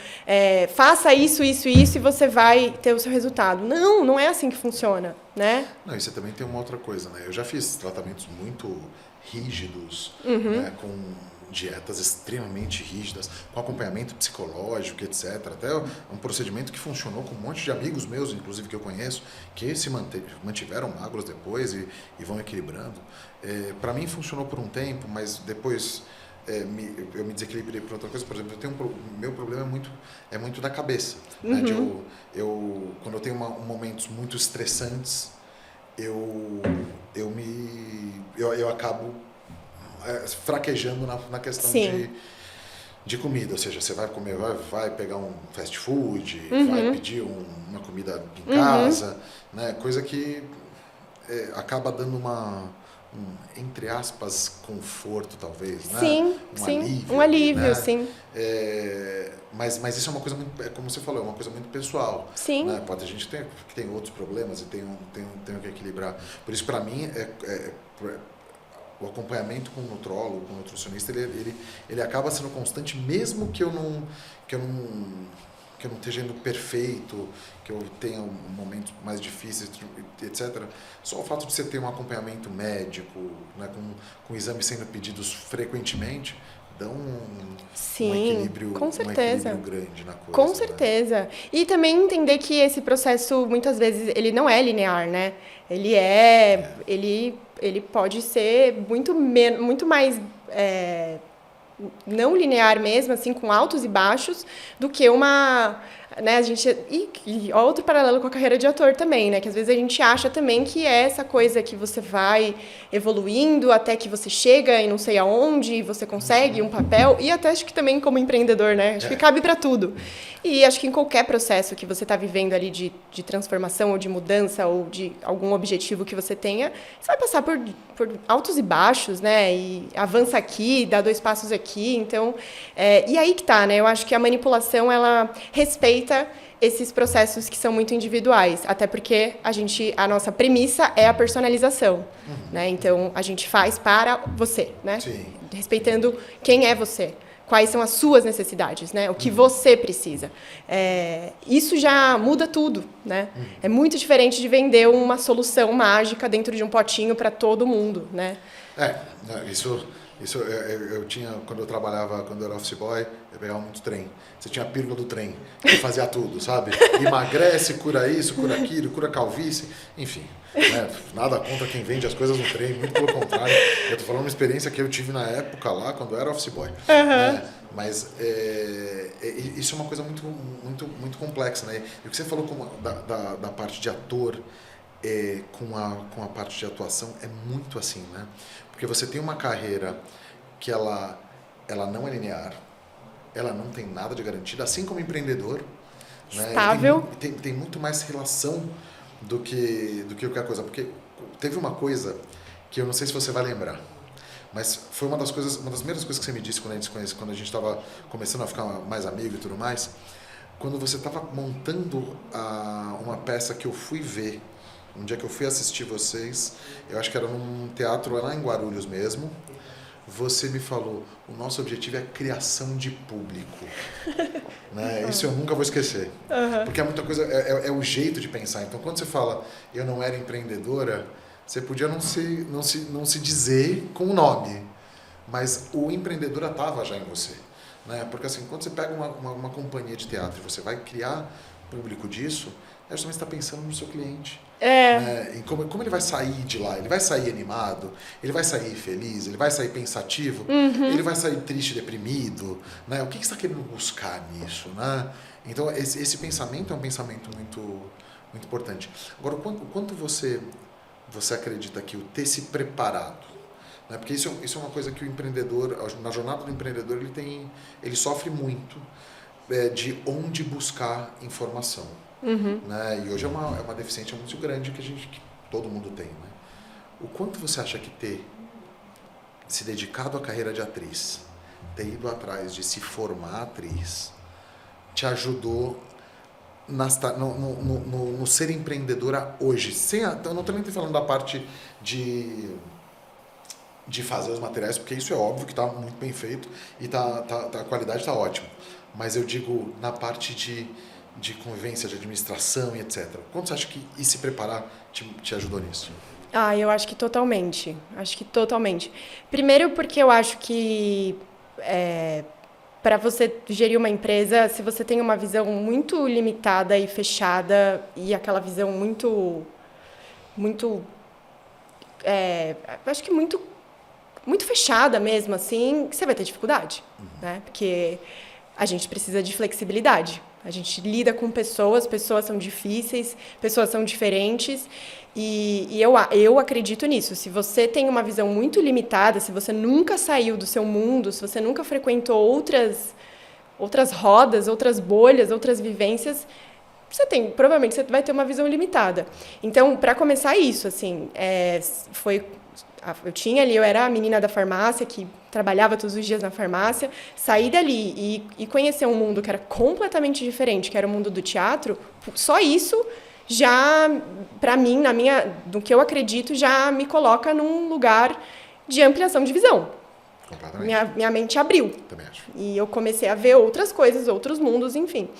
faça isso e você vai ter o seu resultado. Não é assim que funciona, né? Não, e você também tem uma outra coisa, né? Eu já fiz tratamentos muito rígidos, né? Com dietas extremamente rígidas, com acompanhamento psicológico, etc. Até um procedimento que funcionou com um monte de amigos meus, inclusive que eu conheço, que se mantiveram magros depois e vão equilibrando. Para mim funcionou por um tempo, mas depois eu me desequilibrei por outra coisa. Por exemplo, meu problema é muito da cabeça. Né? Quando eu tenho momentos muito estressantes, eu acabo fraquejando na questão de comida, ou seja, você vai comer, vai pegar um fast food, vai pedir uma comida em casa, né? Coisa que acaba dando entre aspas, conforto, talvez, né? Um alívio, né? Sim. Mas isso é uma coisa muito, como você falou, é uma coisa muito pessoal. Sim. Né? Pode a gente que tem outros problemas e tem que equilibrar. Por isso, para mim, o acompanhamento com o nutrólogo, com o nutricionista, ele acaba sendo constante, mesmo que eu não esteja indo perfeito, que eu tenha momentos mais difíceis, etc. Só o fato de você ter um acompanhamento médico, né, com exames sendo pedidos frequentemente, dá um equilíbrio, com certeza. Um equilíbrio grande na coisa. Com certeza. Né? E também entender que esse processo, muitas vezes, ele não é linear, né? Ele pode ser muito mais não linear mesmo, assim, com altos e baixos, do que uma... Né, a gente, e outro paralelo com a carreira de ator também, né, que às vezes a gente acha também que é essa coisa que você vai evoluindo até que você chega em não sei aonde, e você consegue um papel, e até acho que também como empreendedor, né, acho que cabe para tudo. E acho que em qualquer processo que você está vivendo ali de transformação ou de mudança ou de algum objetivo que você tenha, você vai passar por altos e baixos, né, e avança aqui, dá 2 passos aqui, então, e aí que tá, né, eu acho que a manipulação, ela respeita esses processos que são muito individuais, até porque a nossa premissa é a personalização, né? Então a gente faz para você, né? Sim. Respeitando quem é você, quais são as suas necessidades, né? O que você precisa. Isso já muda tudo, né? É muito diferente de vender uma solução mágica dentro de um potinho para todo mundo, né? Isso eu tinha, quando eu era office boy, eu pegava muito trem. Você tinha a pílula do trem, que fazia tudo, sabe? Emagrece, cura isso, cura aquilo, cura calvície, enfim. Né? Nada contra quem vende as coisas no trem, muito pelo contrário. Eu tô falando uma experiência que eu tive na época lá, quando eu era office boy. Né? Mas isso é uma coisa muito complexa, né? E o que você falou da parte de ator com a parte de atuação é muito assim, né? Porque você tem uma carreira que ela não é linear, ela não tem nada de garantido, assim como empreendedor. Estável. Né? Tem muito mais relação do que qualquer coisa. Porque teve uma coisa que eu não sei se você vai lembrar, mas foi uma das primeiras coisas que você me disse quando a gente estava começando a ficar mais amigo e tudo mais, quando você estava montando uma peça que eu fui ver. Um dia que eu fui assistir vocês, eu acho que era num teatro lá em Guarulhos mesmo, você me falou, o nosso objetivo é criação de público. Né? Isso eu nunca vou esquecer. Porque é muita coisa, é o jeito de pensar. Então, quando você fala, eu não era empreendedora, você podia não se dizer com o nome, mas o empreendedora estava já em você. Né? Porque assim, quando você pega uma companhia de teatro e você vai criar público disso, é justamente você está pensando no seu cliente. Né? E como ele vai sair de lá? Ele vai sair animado? Ele vai sair feliz? Ele vai sair pensativo? Ele vai sair triste, deprimido? Né? O que você está querendo buscar nisso? Né? Então, esse pensamento é um pensamento muito, muito importante. Agora, o quanto você acredita que o ter se preparado, né? Porque isso é uma coisa que o empreendedor, na jornada do empreendedor, ele sofre muito de onde buscar informação. Né? E hoje é uma deficiência muito grande que todo mundo tem. Né? O quanto você acha que ter se dedicado à carreira de atriz, ter ido atrás de se formar atriz, te ajudou no ser empreendedora hoje? Eu não estou nem falando da parte de fazer os materiais, porque isso é óbvio que está muito bem feito e a qualidade está ótima. Mas eu digo na parte de convivência, de administração e etc. Como você acha que ir se preparar te ajudou nisso? Eu acho que totalmente. Primeiro porque eu acho que para você gerir uma empresa, se você tem uma visão muito limitada e fechada e aquela visão muito acho que muito fechada mesmo, assim, você vai ter dificuldade, né? Porque a gente precisa de flexibilidade. A gente lida com pessoas são difíceis, pessoas são diferentes, e eu acredito nisso. Se você tem uma visão muito limitada, se você nunca saiu do seu mundo, se você nunca frequentou outras rodas, outras bolhas, outras vivências, provavelmente você vai ter uma visão limitada. Então, para começar isso, assim, eu era a menina da farmácia que trabalhava todos os dias na farmácia, saí dali e conhecer um mundo que era completamente diferente, que era o mundo do teatro, só isso já, para mim, do que eu acredito, já me coloca num lugar de ampliação de visão. Minha mente abriu. Também acho. E eu comecei a ver outras coisas, outros mundos, enfim.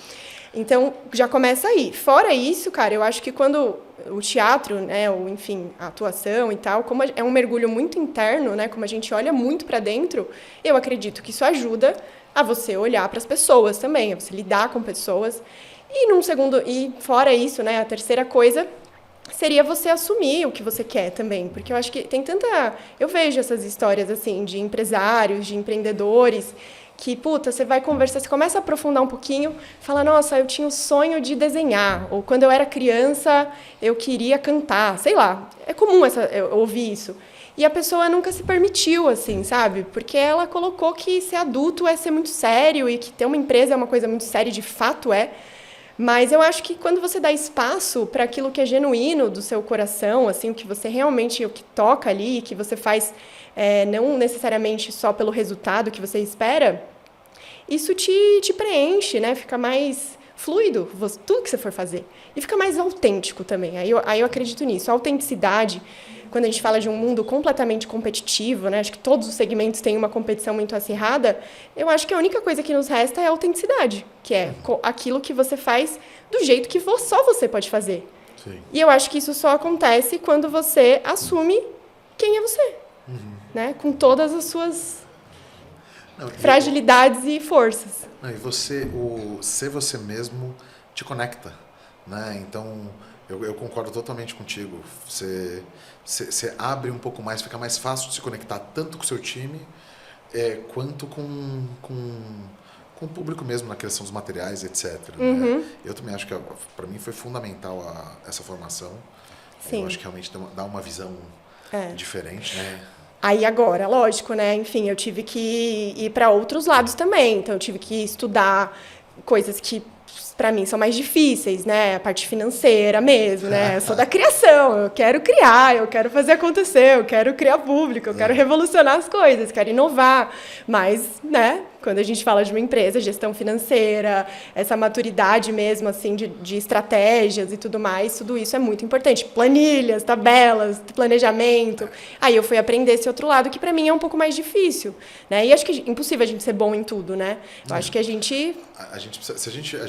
Então, já começa aí. Fora isso, cara, eu acho que quando o teatro, né, ou enfim, a atuação e tal, como é um mergulho muito interno, né, como a gente olha muito para dentro, eu acredito que isso ajuda a você olhar para as pessoas também, a você lidar com pessoas. E fora isso, né, a terceira coisa seria você assumir o que você quer também, porque eu acho que tem tanta... Eu vejo essas histórias, assim, de empresários, de empreendedores, que, puta, você vai conversar, você começa a aprofundar um pouquinho, fala, nossa, eu tinha o sonho de desenhar, ou quando eu era criança, eu queria cantar, sei lá. É comum eu ouvir isso. E a pessoa nunca se permitiu, assim, sabe? Porque ela colocou que ser adulto é ser muito sério e que ter uma empresa é uma coisa muito séria, de fato é. Mas eu acho que quando você dá espaço para aquilo que é genuíno do seu coração, assim, o que você realmente, o que toca ali, que você faz não necessariamente só pelo resultado que você espera, isso te preenche, né? Fica mais fluido, tudo que você for fazer. E fica mais autêntico também. Aí eu acredito nisso. A autenticidade, quando a gente fala de um mundo completamente competitivo, né? Acho que todos os segmentos têm uma competição muito acirrada, eu acho que a única coisa que nos resta é a autenticidade, que é aquilo que você faz do jeito que só você pode fazer. Sim. E eu acho que isso só acontece quando você assume quem é você, né? Com todas as suas fragilidades e forças. E você, ser você mesmo te conecta, né? Então, eu concordo totalmente contigo. Você abre um pouco mais, fica mais fácil de se conectar tanto com o seu time quanto com o público mesmo na criação dos materiais, etc. Né? Eu também acho que para mim foi fundamental essa formação. Sim. Eu acho que realmente dá uma visão diferente, né? Aí agora, lógico, né? Enfim, eu tive que ir para outros lados também. Então, eu tive que estudar coisas que para mim são mais difíceis, né? A parte financeira mesmo, né? Eu sou da criação, eu quero criar, eu quero fazer acontecer, eu quero criar público, eu quero revolucionar as coisas, quero inovar. Mas, né? Quando a gente fala de uma empresa, gestão financeira, essa maturidade mesmo, assim, de estratégias e tudo mais, tudo isso é muito importante. Planilhas, tabelas, planejamento. Aí eu fui aprender esse outro lado, que para mim é um pouco mais difícil, né? E acho que é impossível a gente ser bom em tudo, né? Eu acho que a gente precisa,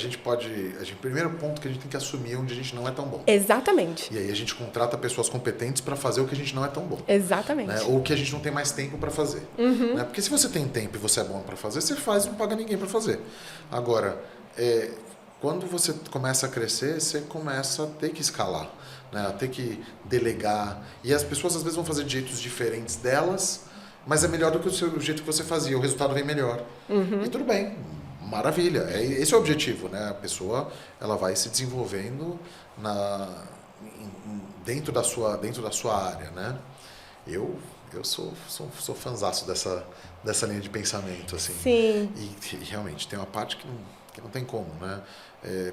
primeiro ponto que a gente tem que assumir onde a gente não é tão bom. Exatamente. E aí a gente contrata pessoas competentes para fazer o que a gente não é tão bom. Exatamente. Né? Ou que a gente não tem mais tempo para fazer. Né? Porque se você tem tempo e você é bom para fazer, você faz e não paga ninguém para fazer. Agora, quando você começa a crescer, você começa a ter que escalar, né? A ter que delegar. E as pessoas às vezes vão fazer de jeitos diferentes delas, mas é melhor do que o jeito que você fazia, o resultado vem melhor. E tudo bem, maravilha. Esse é o objetivo, né? A pessoa ela vai se desenvolvendo dentro da sua área, né? Eu sou fãzaço dessa linha de pensamento, assim. Sim. E realmente tem uma parte que não tem como, né?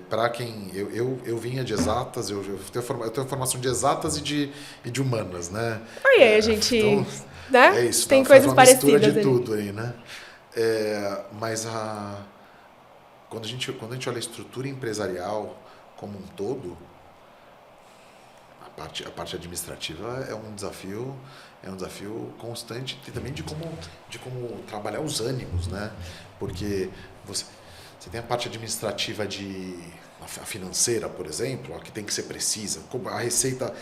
Para quem eu vinha de exatas, eu tenho formação de exatas e de humanas, né? Aí a gente, então, né? É isso. Tem faz coisas uma parecidas mistura de ali. tudo aí, né? Mas quando a gente olha a estrutura empresarial como um todo, a parte administrativa é um desafio constante e também de como trabalhar os ânimos, né? Porque você tem a parte administrativa a financeira, por exemplo, que tem que ser precisa, a receita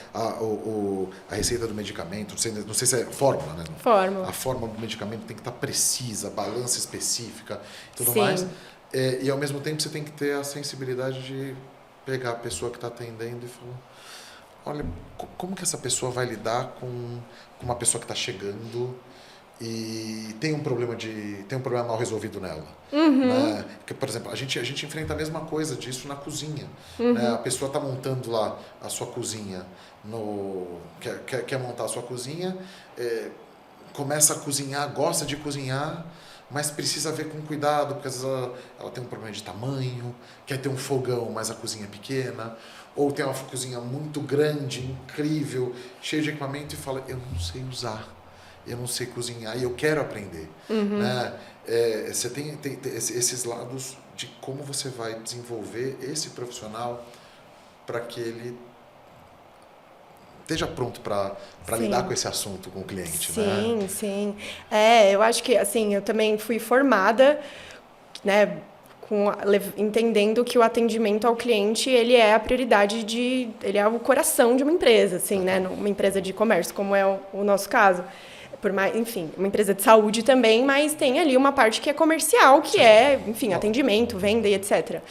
do medicamento, não sei se é fórmula, né? Fórmula. A fórmula do medicamento tem que estar precisa, balança específica e tudo Sim. mais. E ao mesmo tempo você tem que ter a sensibilidade de pegar a pessoa que está atendendo e falar: olha, como que essa pessoa vai lidar com uma pessoa que está chegando e tem um problema mal resolvido nela. Né? Porque, por exemplo, a gente enfrenta a mesma coisa disso na cozinha. Né? A pessoa está montando lá a sua cozinha, quer montar a sua cozinha, começa a cozinhar, gosta de cozinhar, mas precisa ver com cuidado, porque às vezes ela tem um problema de tamanho, quer ter um fogão, mas a cozinha é pequena, ou tem uma cozinha muito grande, incrível, cheia de equipamento e fala: eu não sei usar, eu não sei cozinhar e eu quero aprender. Né? Você tem esses lados de como você vai desenvolver esse profissional para que ele esteja pronto para lidar com esse assunto com o cliente. Sim, né? Sim. Eu acho que, assim, eu também fui formada, né, entendendo que o atendimento ao cliente, ele é a prioridade ele é o coração de uma empresa, assim, né, uma empresa de comércio, como é o nosso caso. enfim, uma empresa de saúde também, mas tem ali uma parte que é comercial, que é, enfim, atendimento, venda e etc.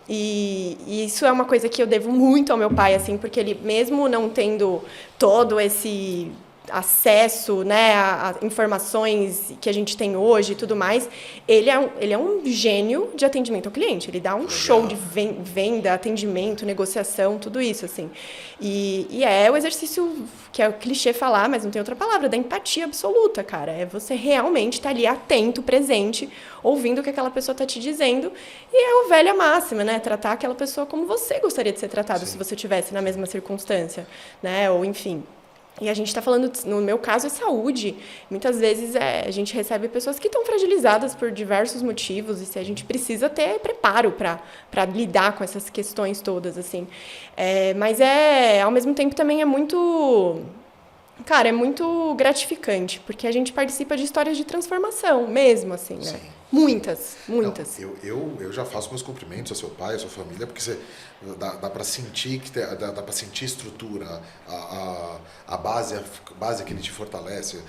E isso é uma coisa que eu devo muito ao meu pai, assim, porque ele, mesmo não tendo todo esse acesso, né, a informações que a gente tem hoje e tudo mais, ele é um gênio de atendimento ao cliente. Ele dá um show de venda, atendimento, negociação, tudo isso, assim. E é o exercício, que é o clichê falar, mas não tem outra palavra, da empatia absoluta, cara. É você realmente estar ali atento, presente, ouvindo o que aquela pessoa está te dizendo. E é a velha máxima, né? Tratar aquela pessoa como você gostaria de ser tratado se você estivesse na mesma circunstância, né? Ou, enfim... E a gente está falando, no meu caso, é saúde. Muitas vezes a gente recebe pessoas que estão fragilizadas por diversos motivos e a gente precisa ter preparo para lidar com essas questões todas, assim. Mas, ao mesmo tempo, também é muito... Cara, é muito gratificante, porque a gente participa de histórias de transformação mesmo, assim, né? Sim. Muitas. Não, eu já faço meus cumprimentos ao seu pai, à sua família, porque dá para sentir dá para sentir estrutura, a base que ele te fortalece.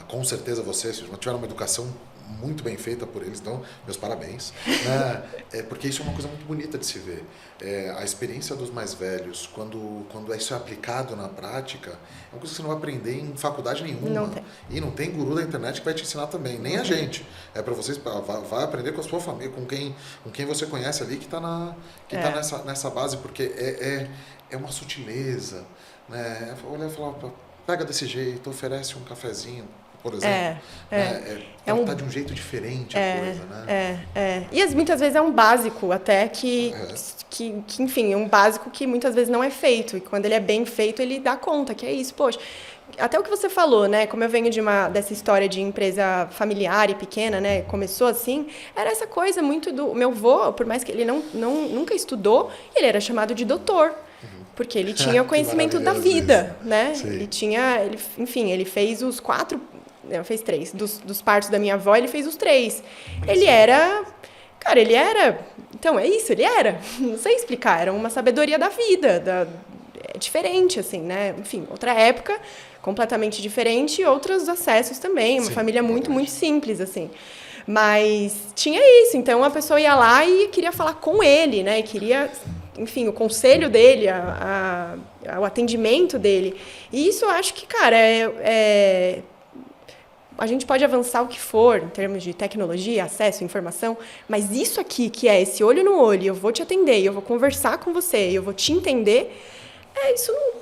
Com certeza vocês tiveram uma educação muito bem feita por eles, então meus parabéns, né? Porque isso é uma coisa muito bonita de se ver. A experiência dos mais velhos, quando isso é aplicado na prática, é uma coisa que você não vai aprender em faculdade nenhuma. Não tem. E não tem guru da internet que vai te ensinar também, nem a gente. É para vocês, vai aprender com a sua família, com quem você conhece ali, que está nessa base, porque é uma sutileza, né? Olha e falar, pega desse jeito, oferece um cafezinho, por exemplo. Tá de um jeito diferente a coisa, né? E muitas vezes é um básico até que, enfim, é um básico que muitas vezes não é feito. E quando ele é bem feito, ele dá conta que é isso. Poxa, até o que você falou, né? Como eu venho dessa história de empresa familiar e pequena, né? Começou assim, era essa coisa muito do... O meu avô, por mais que ele nunca estudou, ele era chamado de doutor. Porque ele tinha o conhecimento da vida, né? Ele fez os 4... Não, fez 3. Dos partos da minha avó, ele fez os 3. Ele era... Então, é isso, ele era. Não sei explicar, era uma sabedoria da vida. É diferente, assim, né? Enfim, outra época, completamente diferente, e outros acessos também. Uma família muito, muito simples, assim. Mas tinha isso. Então, a pessoa ia lá e queria falar com ele, né? Queria... Enfim, o conselho dele, o atendimento dele. E isso eu acho que, cara, a gente pode avançar o que for em termos de tecnologia, acesso, informação, mas isso aqui, que é esse olho no olho, eu vou te atender, eu vou conversar com você, eu vou te entender, isso não...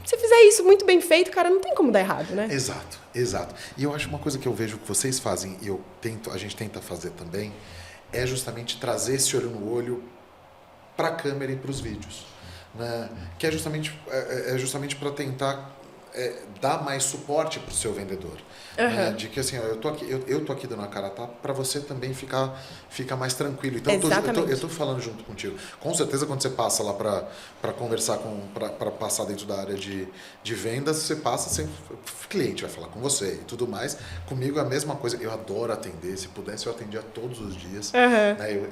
Se fizer isso muito bem feito, cara, não tem como dar errado, né? Exato. E eu acho uma coisa que eu vejo que vocês fazem, e a gente tenta fazer também, é justamente trazer esse olho no olho para a câmera e para os vídeos, né? Que é justamente para tentar dar mais suporte para o seu vendedor, né? De que assim, eu tô aqui dando a cara para você também ficar mais tranquilo. Então eu tô falando junto contigo. Com certeza quando você passa lá para conversar para passar dentro da área de vendas, você passa sempre, o cliente vai falar com você e tudo mais. Comigo é a mesma coisa. Eu adoro atender. Se pudesse eu atendia todos os dias. Né?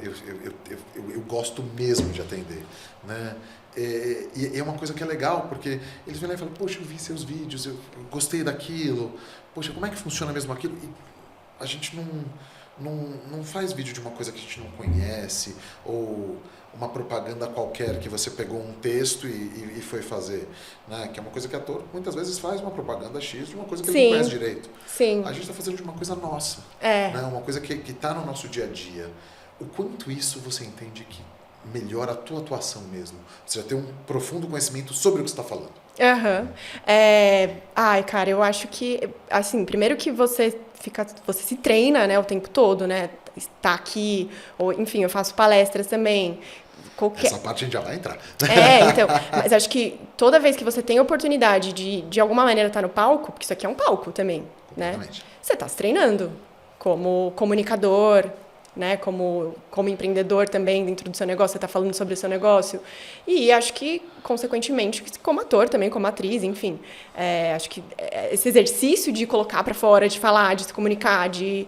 Eu gosto mesmo de atender, né? E é uma coisa que é legal, porque eles vêm lá e falam, poxa, eu vi seus vídeos, eu gostei daquilo, poxa, como é que funciona mesmo aquilo? E a gente não faz vídeo de uma coisa que a gente não conhece, ou uma propaganda qualquer que você pegou um texto e foi fazer, né? Que é uma coisa que ator muitas vezes faz uma propaganda X de uma coisa que ele não conhece direito. Sim. A gente está fazendo de uma coisa nossa, né? Uma coisa que está no nosso dia a dia. O quanto isso você entende que melhora a tua atuação mesmo? Você já tem um profundo conhecimento sobre o que você está falando. Cara, eu acho que, assim, primeiro que você se treina, né, o tempo todo, né? Está aqui, ou, enfim, eu faço palestras também. Essa parte a gente já vai entrar. Então, mas acho que toda vez que você tem a oportunidade de alguma maneira estar no palco, porque isso aqui é um palco também, né? Você está se treinando como comunicador, né? Como empreendedor também, dentro do seu negócio, você está falando sobre o seu negócio. E acho que, consequentemente, como ator também, como atriz, enfim. Acho que esse exercício de colocar para fora, de falar, de se comunicar, de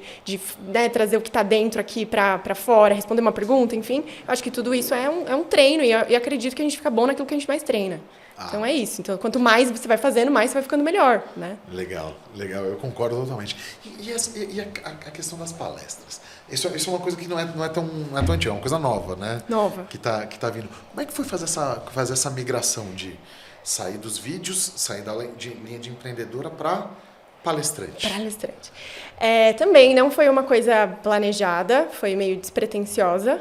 né, trazer o que está dentro aqui para fora, responder uma pergunta, enfim. Acho que tudo isso é um treino e acredito que a gente fica bom naquilo que a gente mais treina. Então é isso. Então, quanto mais você vai fazendo, mais você vai ficando melhor, né? Legal. Eu concordo totalmente. E a questão das palestras? Isso é uma coisa que não é tão antiga, é uma coisa nova, né? Nova. Que tá vindo. Como é que foi fazer essa migração de sair dos vídeos, sair de linha de empreendedora para palestrante? Também não foi uma coisa planejada, foi meio despretensiosa.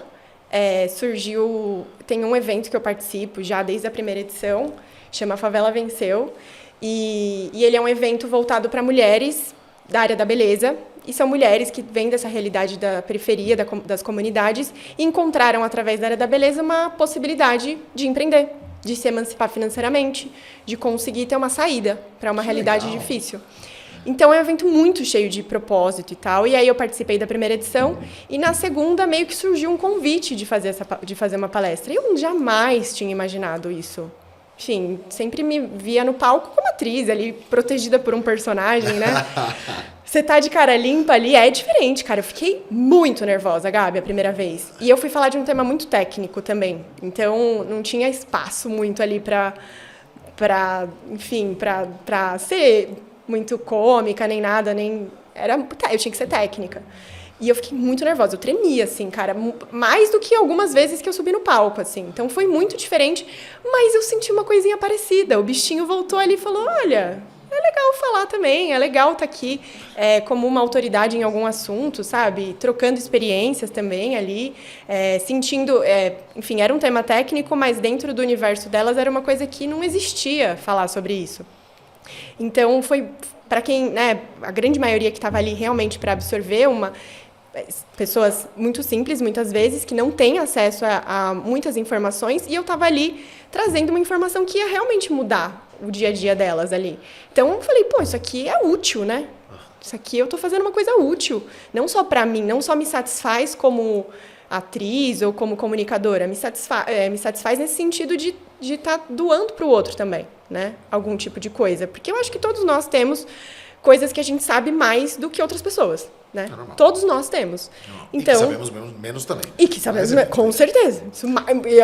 Surgiu... Tem um evento que eu participo já desde a primeira edição, chama Favela Venceu, e ele é um evento voltado para mulheres da área da beleza, e são mulheres que vêm dessa realidade da periferia, das comunidades, e encontraram, através da área da beleza, uma possibilidade de empreender, de se emancipar financeiramente, de conseguir ter uma saída para uma realidade difícil. Então, é um evento muito cheio de propósito e tal. E aí eu participei da primeira edição. E na segunda, meio que surgiu um convite de fazer uma palestra. E eu jamais tinha imaginado isso. Enfim, sempre me via no palco como atriz, ali, protegida por um personagem, né? Você tá de cara limpa ali, é diferente, cara. Eu fiquei muito nervosa, Gabi, a primeira vez. E eu fui falar de um tema muito técnico também. Então, não tinha espaço muito ali pra ser... muito cômica, nem nada, eu tinha que ser técnica. E eu fiquei muito nervosa, eu tremia, assim, cara, mais do que algumas vezes que eu subi no palco, assim. Então, foi muito diferente, mas eu senti uma coisinha parecida. O bichinho voltou ali e falou, olha, é legal falar também, é legal estar aqui como uma autoridade em algum assunto, sabe? Trocando experiências também ali, sentindo... enfim, era um tema técnico, mas dentro do universo delas era uma coisa que não existia falar sobre isso. Então, foi para quem, né, a grande maioria que estava ali realmente para absorver pessoas muito simples, muitas vezes, que não têm acesso a muitas informações, e eu estava ali trazendo uma informação que ia realmente mudar o dia a dia delas ali. Então, eu falei, isso aqui é útil, né? Isso aqui eu estou fazendo uma coisa útil, não só para mim, não só me satisfaz como atriz ou como comunicadora, me satisfaz nesse sentido de estar doando para o outro também, né? Algum tipo de coisa. Porque eu acho que todos nós temos coisas que a gente sabe mais do que outras pessoas, né? Todos nós temos. Então, e que sabemos menos também. E que sabemos com certeza.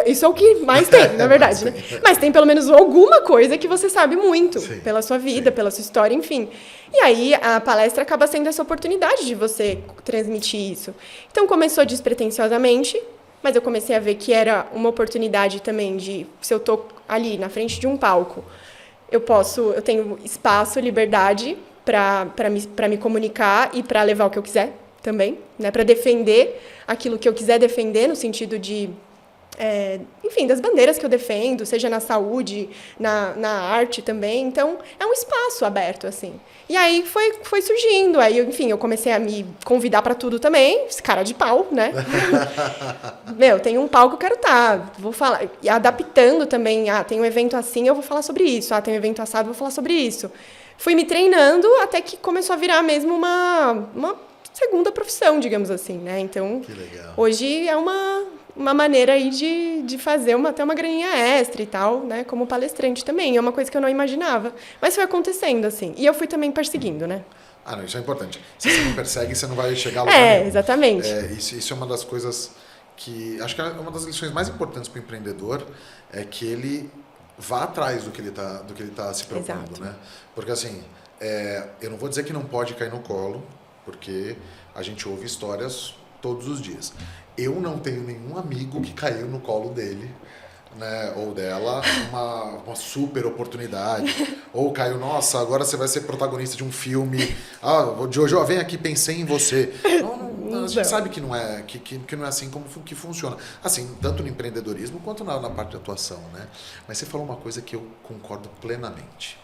Isso é o que mais tem, na verdade, né? Mas tem pelo menos alguma coisa que você sabe muito, sim, pela sua vida, sim, pela sua história, enfim. E aí a palestra acaba sendo essa oportunidade de você transmitir isso. Então começou despretensiosamente, mas eu comecei a ver que era uma oportunidade também de, se eu estou ali na frente de um palco, eu tenho espaço, liberdade para me comunicar e para levar o que eu quiser também, né? Para defender aquilo que eu quiser defender, no sentido de, enfim, das bandeiras que eu defendo, seja na saúde, na arte também. Então, é um espaço aberto, assim. E aí foi surgindo. Aí, enfim, eu comecei a me convidar para tudo também, cara de pau, né? Tem um palco, eu quero estar. Vou falar, e adaptando também. Tem um evento assim, eu vou falar sobre isso. Tem um evento assado, eu vou falar sobre isso. Fui me treinando até que começou a virar mesmo uma segunda profissão, digamos assim, né? Então, hoje é uma maneira aí de fazer até uma graninha extra e tal, né? Como palestrante também. É uma coisa que eu não imaginava. Mas foi acontecendo, assim. E eu fui também perseguindo, né? Não, isso é importante. Se você não persegue, você não vai chegar lá. Exatamente. Isso é uma das coisas que... Acho que é uma das lições mais importantes para o empreendedor, é que ele vá atrás do que ele tá se propondo, exato, né? Porque, assim, eu não vou dizer que não pode cair no colo, porque a gente ouve histórias todos os dias. Eu não tenho nenhum amigo que caiu no colo dele, né, ou dela, uma super oportunidade. Ou caiu, nossa, agora você vai ser protagonista de um filme. Jojo, vem aqui, pensei em você. Não, a gente sabe que não é, que não é assim que funciona. Assim, tanto no empreendedorismo quanto na parte de atuação, né? Mas você falou uma coisa que eu concordo plenamente.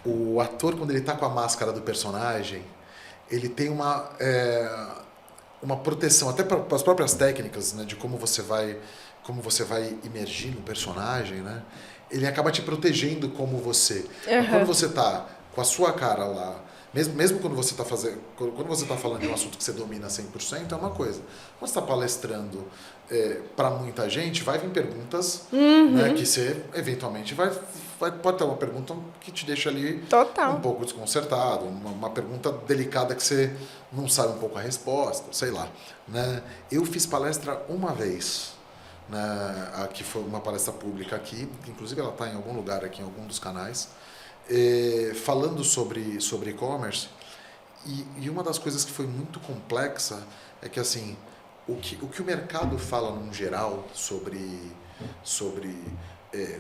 O ator, quando ele está com a máscara do personagem, ele tem uma proteção, até para as próprias técnicas, né, de como você vai imergir no personagem, né? Ele acaba te protegendo como você. Uhum. Quando você está com a sua cara lá, Mesmo quando você está falando de um assunto que você domina 100%, é uma coisa. Quando você está palestrando para muita gente, vai vir perguntas, né, que você eventualmente pode ter uma pergunta que te deixa ali um pouco desconcertado, uma pergunta delicada que você não sabe um pouco a resposta, sei lá. Né? Eu fiz palestra uma vez, né, aqui foi uma palestra pública aqui, inclusive ela está em algum lugar aqui, em algum dos canais, falando sobre e-commerce, e uma das coisas que foi muito complexa é que assim, o que o mercado fala no geral sobre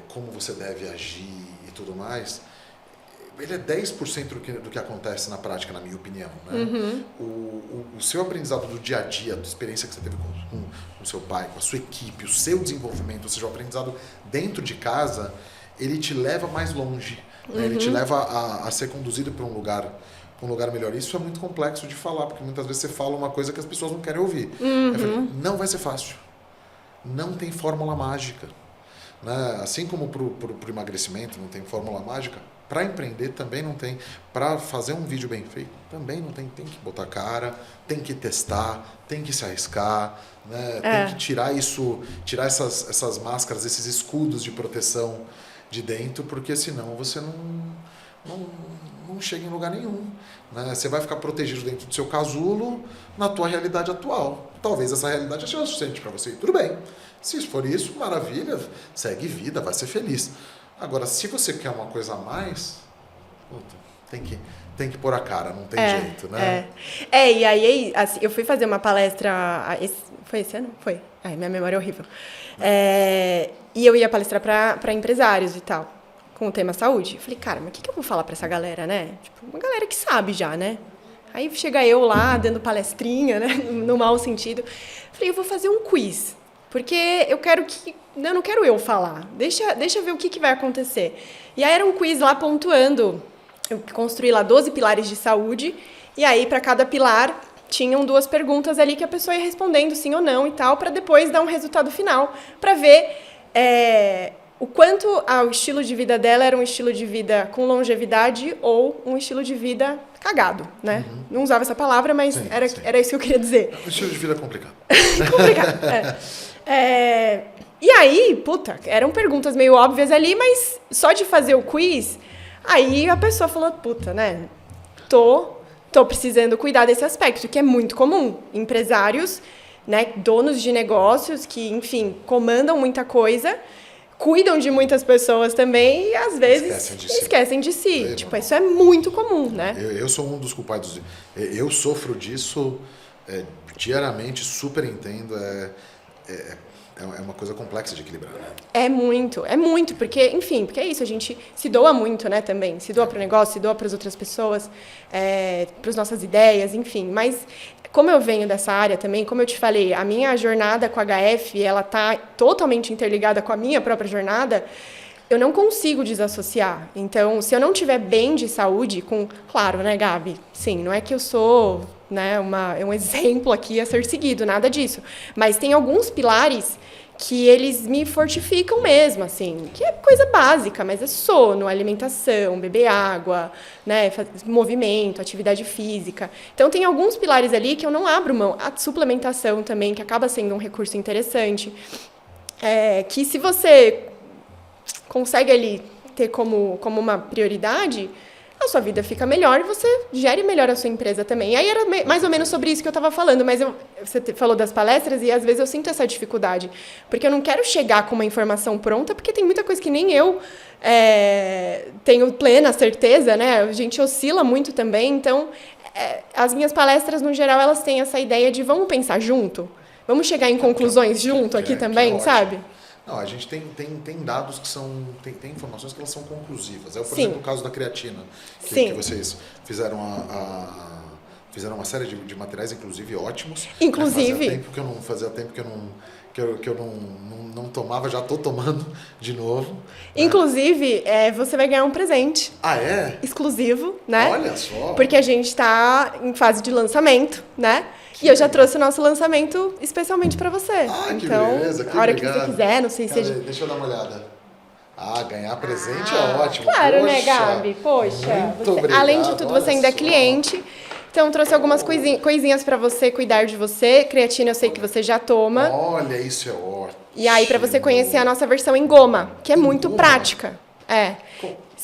como você deve agir e tudo mais, ele é 10% do que acontece na prática, na minha opinião. Né? O seu aprendizado do dia a dia, da experiência que você teve com o seu pai, com a sua equipe, o seu desenvolvimento, ou seja, o aprendizado dentro de casa, ele te leva mais longe. Né? Ele te leva a ser conduzido para um lugar melhor. Isso é muito complexo de falar, porque muitas vezes você fala uma coisa que as pessoas não querem ouvir. Não vai ser fácil. Não tem fórmula mágica. Né? Assim como para o emagrecimento não tem fórmula mágica, para empreender também não tem. Para fazer um vídeo bem feito também não tem. Tem que botar cara, tem que testar, tem que se arriscar, né? Tem que tirar essas máscaras, esses escudos de proteção de dentro, porque senão você não chega em lugar nenhum. Né? Você vai ficar protegido dentro do seu casulo na tua realidade atual. Talvez essa realidade seja suficiente para você. Tudo bem. Se for isso, maravilha, segue vida, vai ser feliz. Agora, se você quer uma coisa a mais, tem que pôr a cara, não tem jeito, né? E aí assim, eu fui fazer uma palestra, foi esse ano? Foi. Ai, minha memória é horrível. E eu ia palestrar para empresários e tal, com o tema saúde. Eu falei, cara, mas o que eu vou falar para essa galera, né? Tipo, uma galera que sabe já, né? Aí chega eu lá, dando palestrinha, né? No mau sentido. Falei, eu vou fazer um quiz, porque eu não quero eu falar. Deixa eu ver o que vai acontecer. E aí era um quiz lá pontuando. Eu construí lá 12 pilares de saúde, e aí para cada pilar tinham 2 perguntas ali que a pessoa ia respondendo sim ou não e tal, para depois dar um resultado final, para ver o quanto o estilo de vida dela era um estilo de vida com longevidade ou um estilo de vida cagado, né? Não usava essa palavra, mas sim. Era isso que eu queria dizer. O estilo de vida é complicado. Complicado, E aí, eram perguntas meio óbvias ali, mas só de fazer o quiz, aí a pessoa falou, né? Tô precisando cuidar desse aspecto, que é muito comum. Empresários, né, donos de negócios que, enfim, comandam muita coisa, cuidam de muitas pessoas também e, às vezes, esquecem de si. Tipo, isso é muito comum, né? Eu sou um dos culpados. Eu sofro disso diariamente, super entendo. É uma coisa complexa de equilibrar, né? É muito, porque é isso, a gente se doa muito, né, também. Se doa para o negócio, se doa para as outras pessoas, para as nossas ideias, enfim. Mas, como eu venho dessa área também, como eu te falei, a minha jornada com a HF, ela está totalmente interligada com a minha própria jornada, eu não consigo desassociar. Então, se eu não estiver bem de saúde, claro, né, Gabi? Sim, não é que eu sou, né, um exemplo aqui a ser seguido, nada disso. Mas tem alguns pilares que eles me fortificam mesmo, assim, que é coisa básica, mas é sono, alimentação, beber água, né, movimento, atividade física. Então, tem alguns pilares ali que eu não abro mão. A suplementação também, que acaba sendo um recurso interessante, que se você consegue ali ter como uma prioridade, a sua vida fica melhor e você gere melhor a sua empresa também. E aí era mais ou menos sobre isso que eu estava falando, mas você falou das palestras e às vezes eu sinto essa dificuldade, porque eu não quero chegar com uma informação pronta, porque tem muita coisa que nem eu tenho plena certeza, né? A gente oscila muito também, então as minhas palestras, no geral, elas têm essa ideia de vamos pensar junto, vamos chegar em conclusões junto aqui também, sabe? Não, a gente tem dados que são... Tem informações que elas são conclusivas. Por exemplo, o caso da creatina, que vocês fizeram fizeram uma série de materiais, inclusive ótimos. Inclusive... Fazia tempo que eu não tomava, já estou tomando de novo. Inclusive, você vai ganhar um presente. Ah, é? Exclusivo, né? Olha só! Porque a gente está em fase de lançamento, né? E eu já trouxe o nosso lançamento especialmente para você. Ah, que beleza, que a hora legal. Que você quiser, não sei se... Deixa eu dar uma olhada. Ganhar presente é ótimo. Claro, né, Gabi? Poxa, obrigado, além de tudo, você ainda é cliente. Então, trouxe algumas coisinhas para você cuidar de você. Creatina eu sei que você já toma. Olha, isso é ótimo. E aí, para você conhecer a nossa versão em goma, que é muito prática.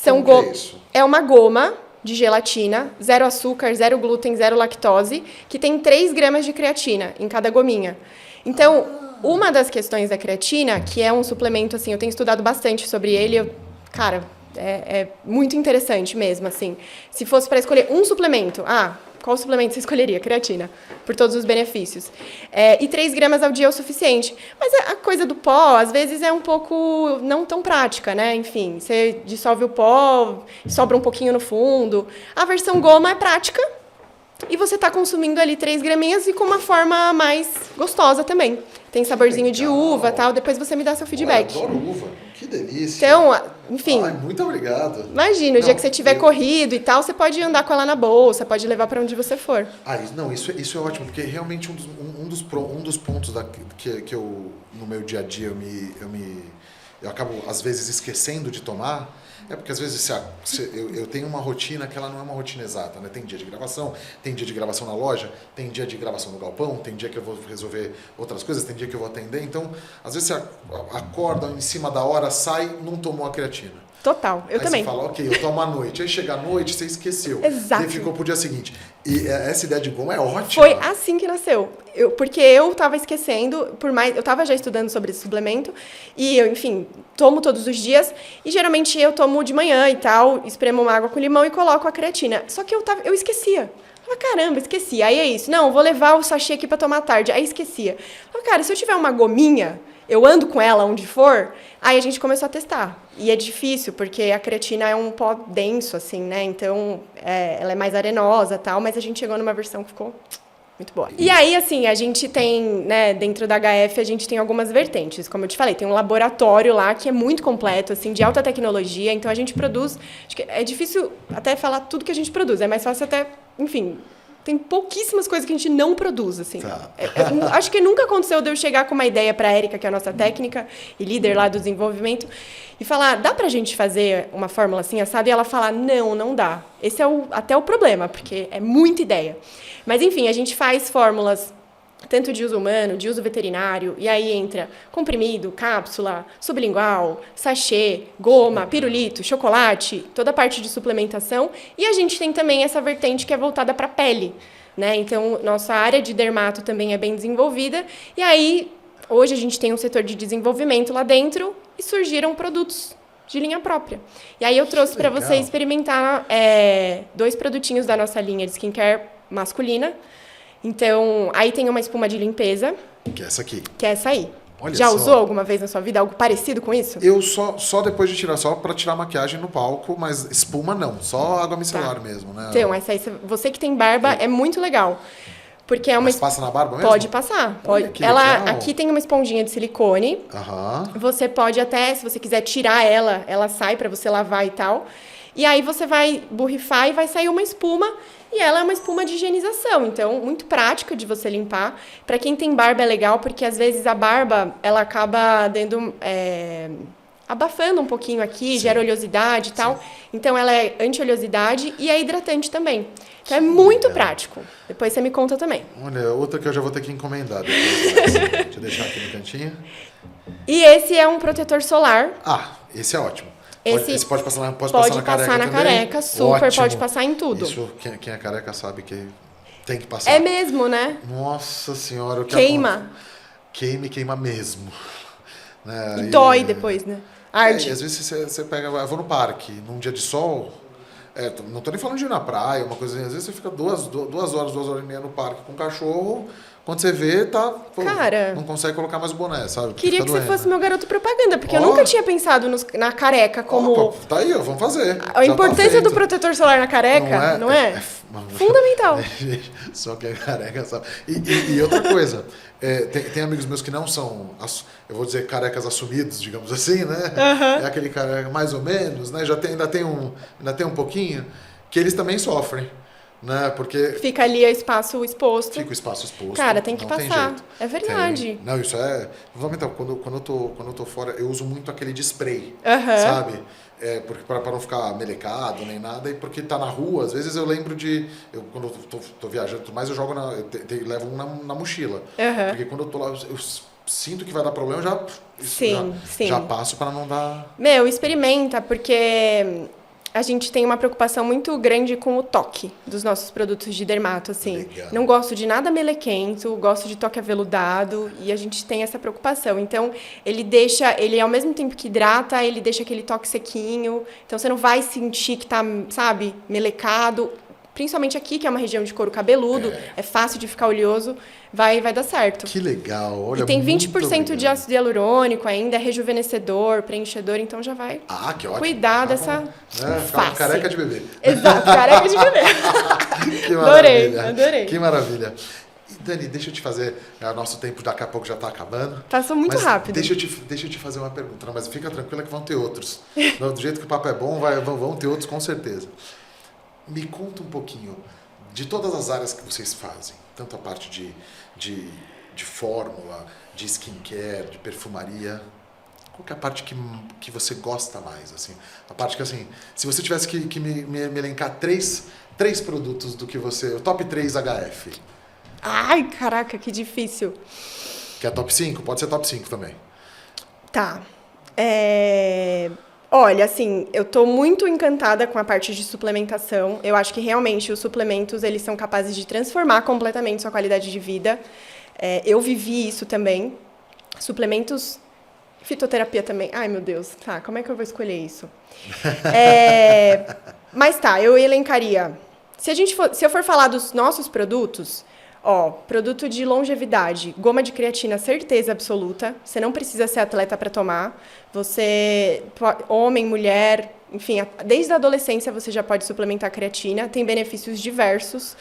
Como é isso? É uma goma de gelatina, 0 açúcar, 0 glúten, 0 lactose, que tem 3 gramas de creatina em cada gominha. Então, uma das questões da creatina, que é um suplemento, assim, eu tenho estudado bastante sobre ele, cara, é muito interessante mesmo, assim. Se fosse para escolher um suplemento, qual suplemento você escolheria? Creatina, por todos os benefícios. E 3 gramas ao dia é o suficiente. Mas a coisa do pó, às vezes, é um pouco não tão prática, né? Enfim, você dissolve o pó, sobra um pouquinho no fundo. A versão goma é prática e você está consumindo ali 3 graminhas e com uma forma mais gostosa também. Tem saborzinho de uva e tal, depois você me dá seu feedback. Eu adoro uva, que delícia. Então, enfim... muito obrigado. Imagina, o dia que você tiver corrido e tal, você pode andar com ela na bolsa, pode levar para onde você for. Isso é ótimo, porque realmente um dos pontos que eu, no meu dia a dia, eu acabo, às vezes, esquecendo de tomar, é porque, às vezes, eu tenho uma rotina que ela não é uma rotina exata, né? Tem dia de gravação, tem dia de gravação na loja, tem dia de gravação no galpão, tem dia que eu vou resolver outras coisas, tem dia que eu vou atender. Então, às vezes, você acorda em cima da hora, sai, não tomou a creatina. Total, eu também. Aí você fala, ok, eu tomo à noite. Aí chega à noite, você esqueceu. Exato. E ficou pro dia seguinte. E essa ideia de goma é ótima. Foi assim que nasceu. Porque eu tava esquecendo, eu tava já estudando sobre esse suplemento, e eu, enfim, tomo todos os dias, e geralmente eu tomo de manhã e tal, espremo uma água com limão e coloco a creatina. Só que eu esquecia. Caramba, esqueci. Aí é isso. Não, vou levar o sachê aqui pra tomar à tarde. Aí esquecia. Cara, se eu tiver uma gominha, eu ando com ela onde for, aí a gente começou a testar. E é difícil, porque a creatina é um pó denso, assim, né? Então, ela é mais arenosa e tal, mas a gente chegou numa versão que ficou muito boa. E aí, assim, a gente tem, né, dentro da HF, a gente tem algumas vertentes. Como eu te falei, tem um laboratório lá que é muito completo, assim, de alta tecnologia. Então, a gente produz... Acho que é difícil até falar tudo que a gente produz. É mais fácil até, enfim... Tem pouquíssimas coisas que a gente não produz, assim. Tá. Acho que nunca aconteceu de eu chegar com uma ideia para a Érica, que é a nossa técnica e líder lá do desenvolvimento, e falar, dá pra gente fazer uma fórmula assim, assada? E ela falar, não dá. Esse é até o problema, porque é muita ideia. Mas, enfim, a gente faz fórmulas tanto de uso humano, de uso veterinário, e aí entra comprimido, cápsula, sublingual, sachê, goma, pirulito, chocolate, toda a parte de suplementação. E a gente tem também essa vertente que é voltada para a pele, né? Então, nossa área de dermato também é bem desenvolvida. E aí, hoje a gente tem um setor de desenvolvimento lá dentro e surgiram produtos de linha própria. E aí eu trouxe para você experimentar 2 produtinhos da nossa linha de skincare masculina. Então, aí tem uma espuma de limpeza. Que é essa aqui. Que é essa aí. Olha Já só. usou alguma vez na sua vida algo parecido com isso? Eu só depois de tirar, só para tirar maquiagem no palco, mas espuma não, só água micelar mesmo, né? Então, essa aí, você que tem barba, é muito legal. Porque é uma... Mas passa na barba mesmo? Pode passar. Pode. Aqui tem uma esponjinha de silicone. Você pode até, se você quiser tirar ela sai para você lavar e tal. E aí você vai borrifar e vai sair uma espuma. E ela é uma espuma de higienização, então muito prática de você limpar. Para quem tem barba é legal, porque às vezes a barba ela acaba abafando um pouquinho aqui, gera oleosidade e tal. Então ela é anti-oleosidade e é hidratante também. Então é muito prático. Depois você me conta também. Olha, outra que eu já vou ter que encomendar depois. Deixa eu deixar aqui no cantinho. E esse é um protetor solar. Esse é ótimo. Esse pode passar na careca, super, ótimo. Pode passar em tudo. Isso, quem é careca sabe que tem que passar. É mesmo, né? Nossa senhora. Queima. Queima mesmo. Né? E dói depois, né? Arde. Às vezes você pega, eu vou no parque, num dia de sol, não tô nem falando de ir na praia, uma coisa assim, às vezes você fica 2 horas e meia no parque com o cachorro. Quando você vê, Cara, não consegue colocar mais o boné, sabe? Queria que você fosse meu garoto propaganda, porque eu nunca tinha pensado na careca como... Tá aí, vamos fazer. A importância do protetor solar na careca, não é? Fundamental. Só que a careca sabe. E outra coisa, tem amigos meus que não são, eu vou dizer, carecas assumidos, digamos assim, né? É aquele careca mais ou menos, né? Ainda tem um pouquinho, que eles também sofrem. né? Porque fica ali o espaço exposto. Fica o espaço exposto. Cara, tem que passar. Tem jeito. É verdade. Não, isso é... Então, quando eu tô fora, eu uso muito aquele de spray, Uhum. sabe? Porque para não ficar melecado nem nada, e porque tá na rua, às vezes eu lembro de... quando eu tô viajando e tudo mais, eu jogo levo um na mochila. Uhum. Porque quando eu tô lá, eu sinto que vai dar problema, sim. já passo para não dar... Experimenta, porque a gente tem uma preocupação muito grande com o toque dos nossos produtos de dermato, assim. Legal. Não gosto de nada melequento, gosto de toque aveludado, e a gente tem essa preocupação. Então, ele ao mesmo tempo que hidrata, ele deixa aquele toque sequinho. Então, você não vai sentir que tá, sabe, melecado. Principalmente aqui, que é uma região de couro cabeludo, é fácil de ficar oleoso, vai dar certo. Que legal, olha, e tem 20% muito de ácido hialurônico ainda, é rejuvenescedor, preenchedor, então já vai que ótimo. cuidar dessa face. Careca de bebê. Exato, careca de bebê. Que maravilha. Adorei. Que maravilha. Dani, deixa eu te fazer, nosso tempo daqui a pouco já está acabando. Passou muito rápido. Deixa eu te fazer uma pergunta, mas fica tranquila que vão ter outros. Do jeito que o papo é bom, vão ter outros com certeza. Me conta um pouquinho de todas as áreas que vocês fazem, tanto a parte de fórmula, de skincare, de perfumaria. Qual que é a parte que você gosta mais? Assim? A parte que, assim, se você tivesse que me elencar três produtos do que você... O top 3 HF. Ai, caraca, que difícil. Que é top 5? Pode ser top 5 também. Tá. Olha, assim, eu tô muito encantada com a parte de suplementação. Eu acho que realmente os suplementos, eles são capazes de transformar completamente sua qualidade de vida. Eu vivi isso também. Suplementos, fitoterapia também. Ai, meu Deus, tá, como é que eu vou escolher isso? Mas tá, eu elencaria. Se eu for falar dos nossos produtos, produto de longevidade, goma de creatina, certeza absoluta. Você não precisa ser atleta para tomar. Você, homem, mulher, enfim, desde a adolescência você já pode suplementar creatina. Tem benefícios diversos,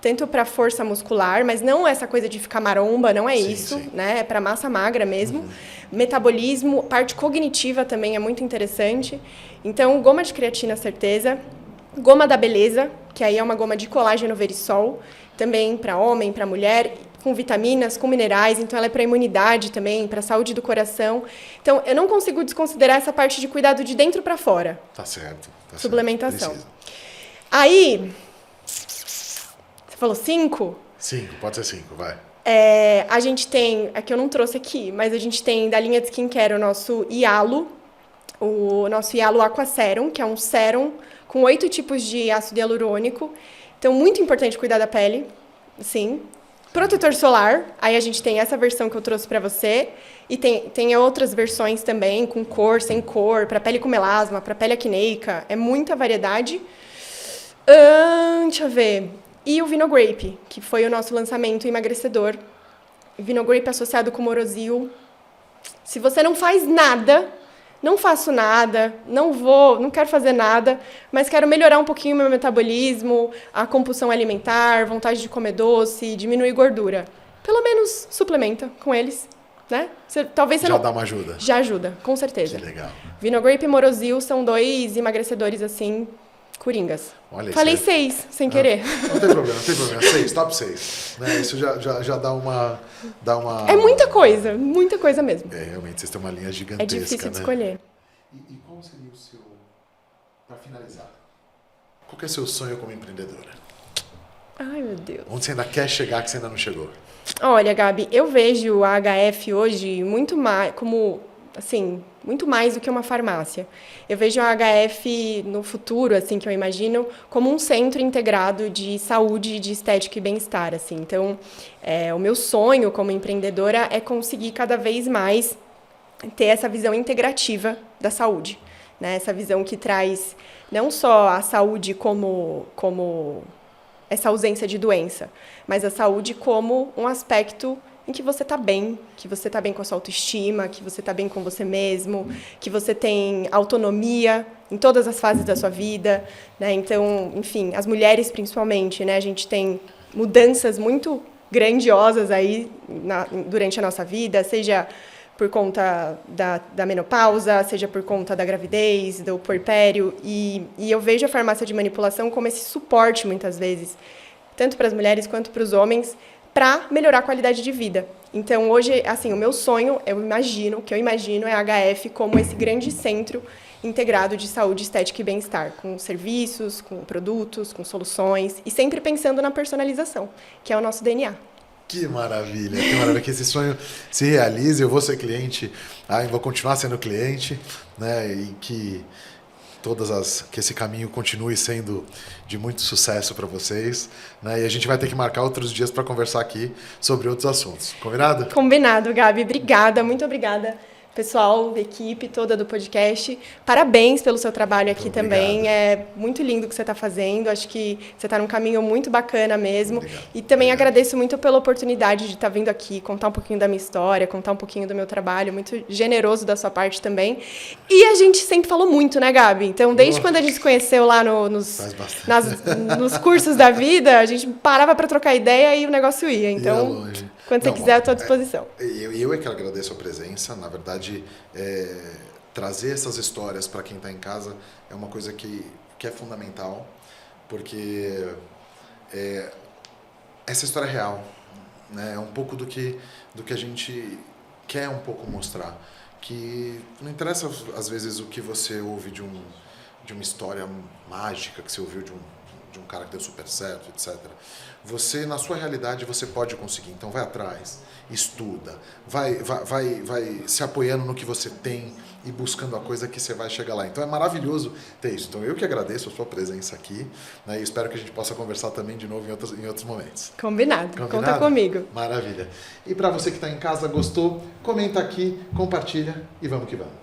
tanto para força muscular, mas não essa coisa de ficar maromba, não é isso, né? É para massa magra mesmo. Uhum. Metabolismo, parte cognitiva também é muito interessante. Então, goma de creatina, certeza. Goma da beleza, que aí é uma goma de colágeno verisol, também para homem, para mulher, com vitaminas, com minerais, então ela é para imunidade também, para saúde do coração. Então, eu não consigo desconsiderar essa parte de cuidado de dentro para fora. Tá certo. Suplementação. Certo, aí, você falou 5? 5, pode ser 5, vai. A gente tem, aqui eu não trouxe aqui, mas a gente tem da linha de skincare o nosso Hialo Aqua Serum, que é um sérum com 8 tipos de ácido hialurônico. Então, muito importante cuidar da pele, sim. Protetor solar, aí a gente tem essa versão que eu trouxe para você. E tem outras versões também, com cor, sem cor, para pele com melasma, para pele acneica. É muita variedade. Deixa eu ver. E o Vinogrape, que foi o nosso lançamento emagrecedor. Vinogrape associado com Morosil. Se você não faz nada... Não faço nada, não quero fazer nada, mas quero melhorar um pouquinho o meu metabolismo, a compulsão alimentar, vontade de comer doce, diminuir gordura. Pelo menos suplementa com eles, né? Talvez você já dá uma ajuda. Já ajuda, com certeza. Que legal. Vinogrape e Morosil são 2 emagrecedores, assim, coringas. Olha, falei 6, sem querer. Não tem problema. 6, top 6. Né? Isso já dá uma... É muita coisa mesmo. Realmente, vocês têm uma linha gigantesca, é difícil de escolher. E qual seria o seu... Para finalizar, qual que é o seu sonho como empreendedora? Ai, meu Deus. Onde você ainda quer chegar que você ainda não chegou? Olha, Gabi, eu vejo a HF hoje muito mais como... assim, muito mais do que uma farmácia. Eu vejo a HF no futuro, assim, que eu imagino, como um centro integrado de saúde, de estética e bem-estar, assim. Então, o meu sonho como empreendedora é conseguir cada vez mais ter essa visão integrativa da saúde, né? Essa visão que traz não só a saúde como essa ausência de doença, mas a saúde como um aspecto em que você está bem com a sua autoestima, que você está bem com você mesmo, que você tem autonomia em todas as fases da sua vida, né? Então, enfim, as mulheres principalmente, né? A gente tem mudanças muito grandiosas aí durante a nossa vida, seja por conta da menopausa, seja por conta da gravidez, do puerpério. E eu vejo a farmácia de manipulação como esse suporte, muitas vezes, tanto para as mulheres quanto para os homens, para melhorar a qualidade de vida. Então, hoje, assim, o meu sonho, o que eu imagino é a HF como esse grande centro integrado de saúde, estética e bem-estar, com serviços, com produtos, com soluções, e sempre pensando na personalização, que é o nosso DNA. Que maravilha, que esse sonho se realize. Eu vou ser cliente, vou continuar sendo cliente, né? E que que esse caminho continue sendo de muito sucesso para vocês, né? E a gente vai ter que marcar outros dias para conversar aqui sobre outros assuntos. Combinado? Combinado, Gabi. Obrigada, muito obrigada. Pessoal, equipe toda do podcast, parabéns pelo seu trabalho aqui também. É muito lindo o que você está fazendo. Acho que você está num caminho muito bacana mesmo. E também agradeço muito pela oportunidade de estar vindo aqui, contar um pouquinho da minha história, contar um pouquinho do meu trabalho. Muito generoso da sua parte também. E a gente sempre falou muito, né, Gabi? Então, desde quando a gente se conheceu lá nos cursos da vida, a gente parava para trocar ideia e o negócio ia. Então, quando você quiser, eu estou à disposição. Eu é que agradeço a presença. Na verdade, trazer essas histórias para quem está em casa é uma coisa que é fundamental, porque essa história é real, né? É um pouco do que a gente quer um pouco mostrar, que não interessa às vezes o que você ouve de uma história mágica que você ouviu de um cara que deu super certo, etc. Você, na sua realidade, você pode conseguir. Então, vai atrás, estuda, vai se apoiando no que você tem e buscando a coisa que você vai chegar lá. Então, é maravilhoso ter isso. Então, eu que agradeço a sua presença aqui, né, e espero que a gente possa conversar também de novo em outros momentos. Combinado. Conta comigo. Maravilha. E para você que está em casa, gostou, comenta aqui, compartilha e vamos que vamos.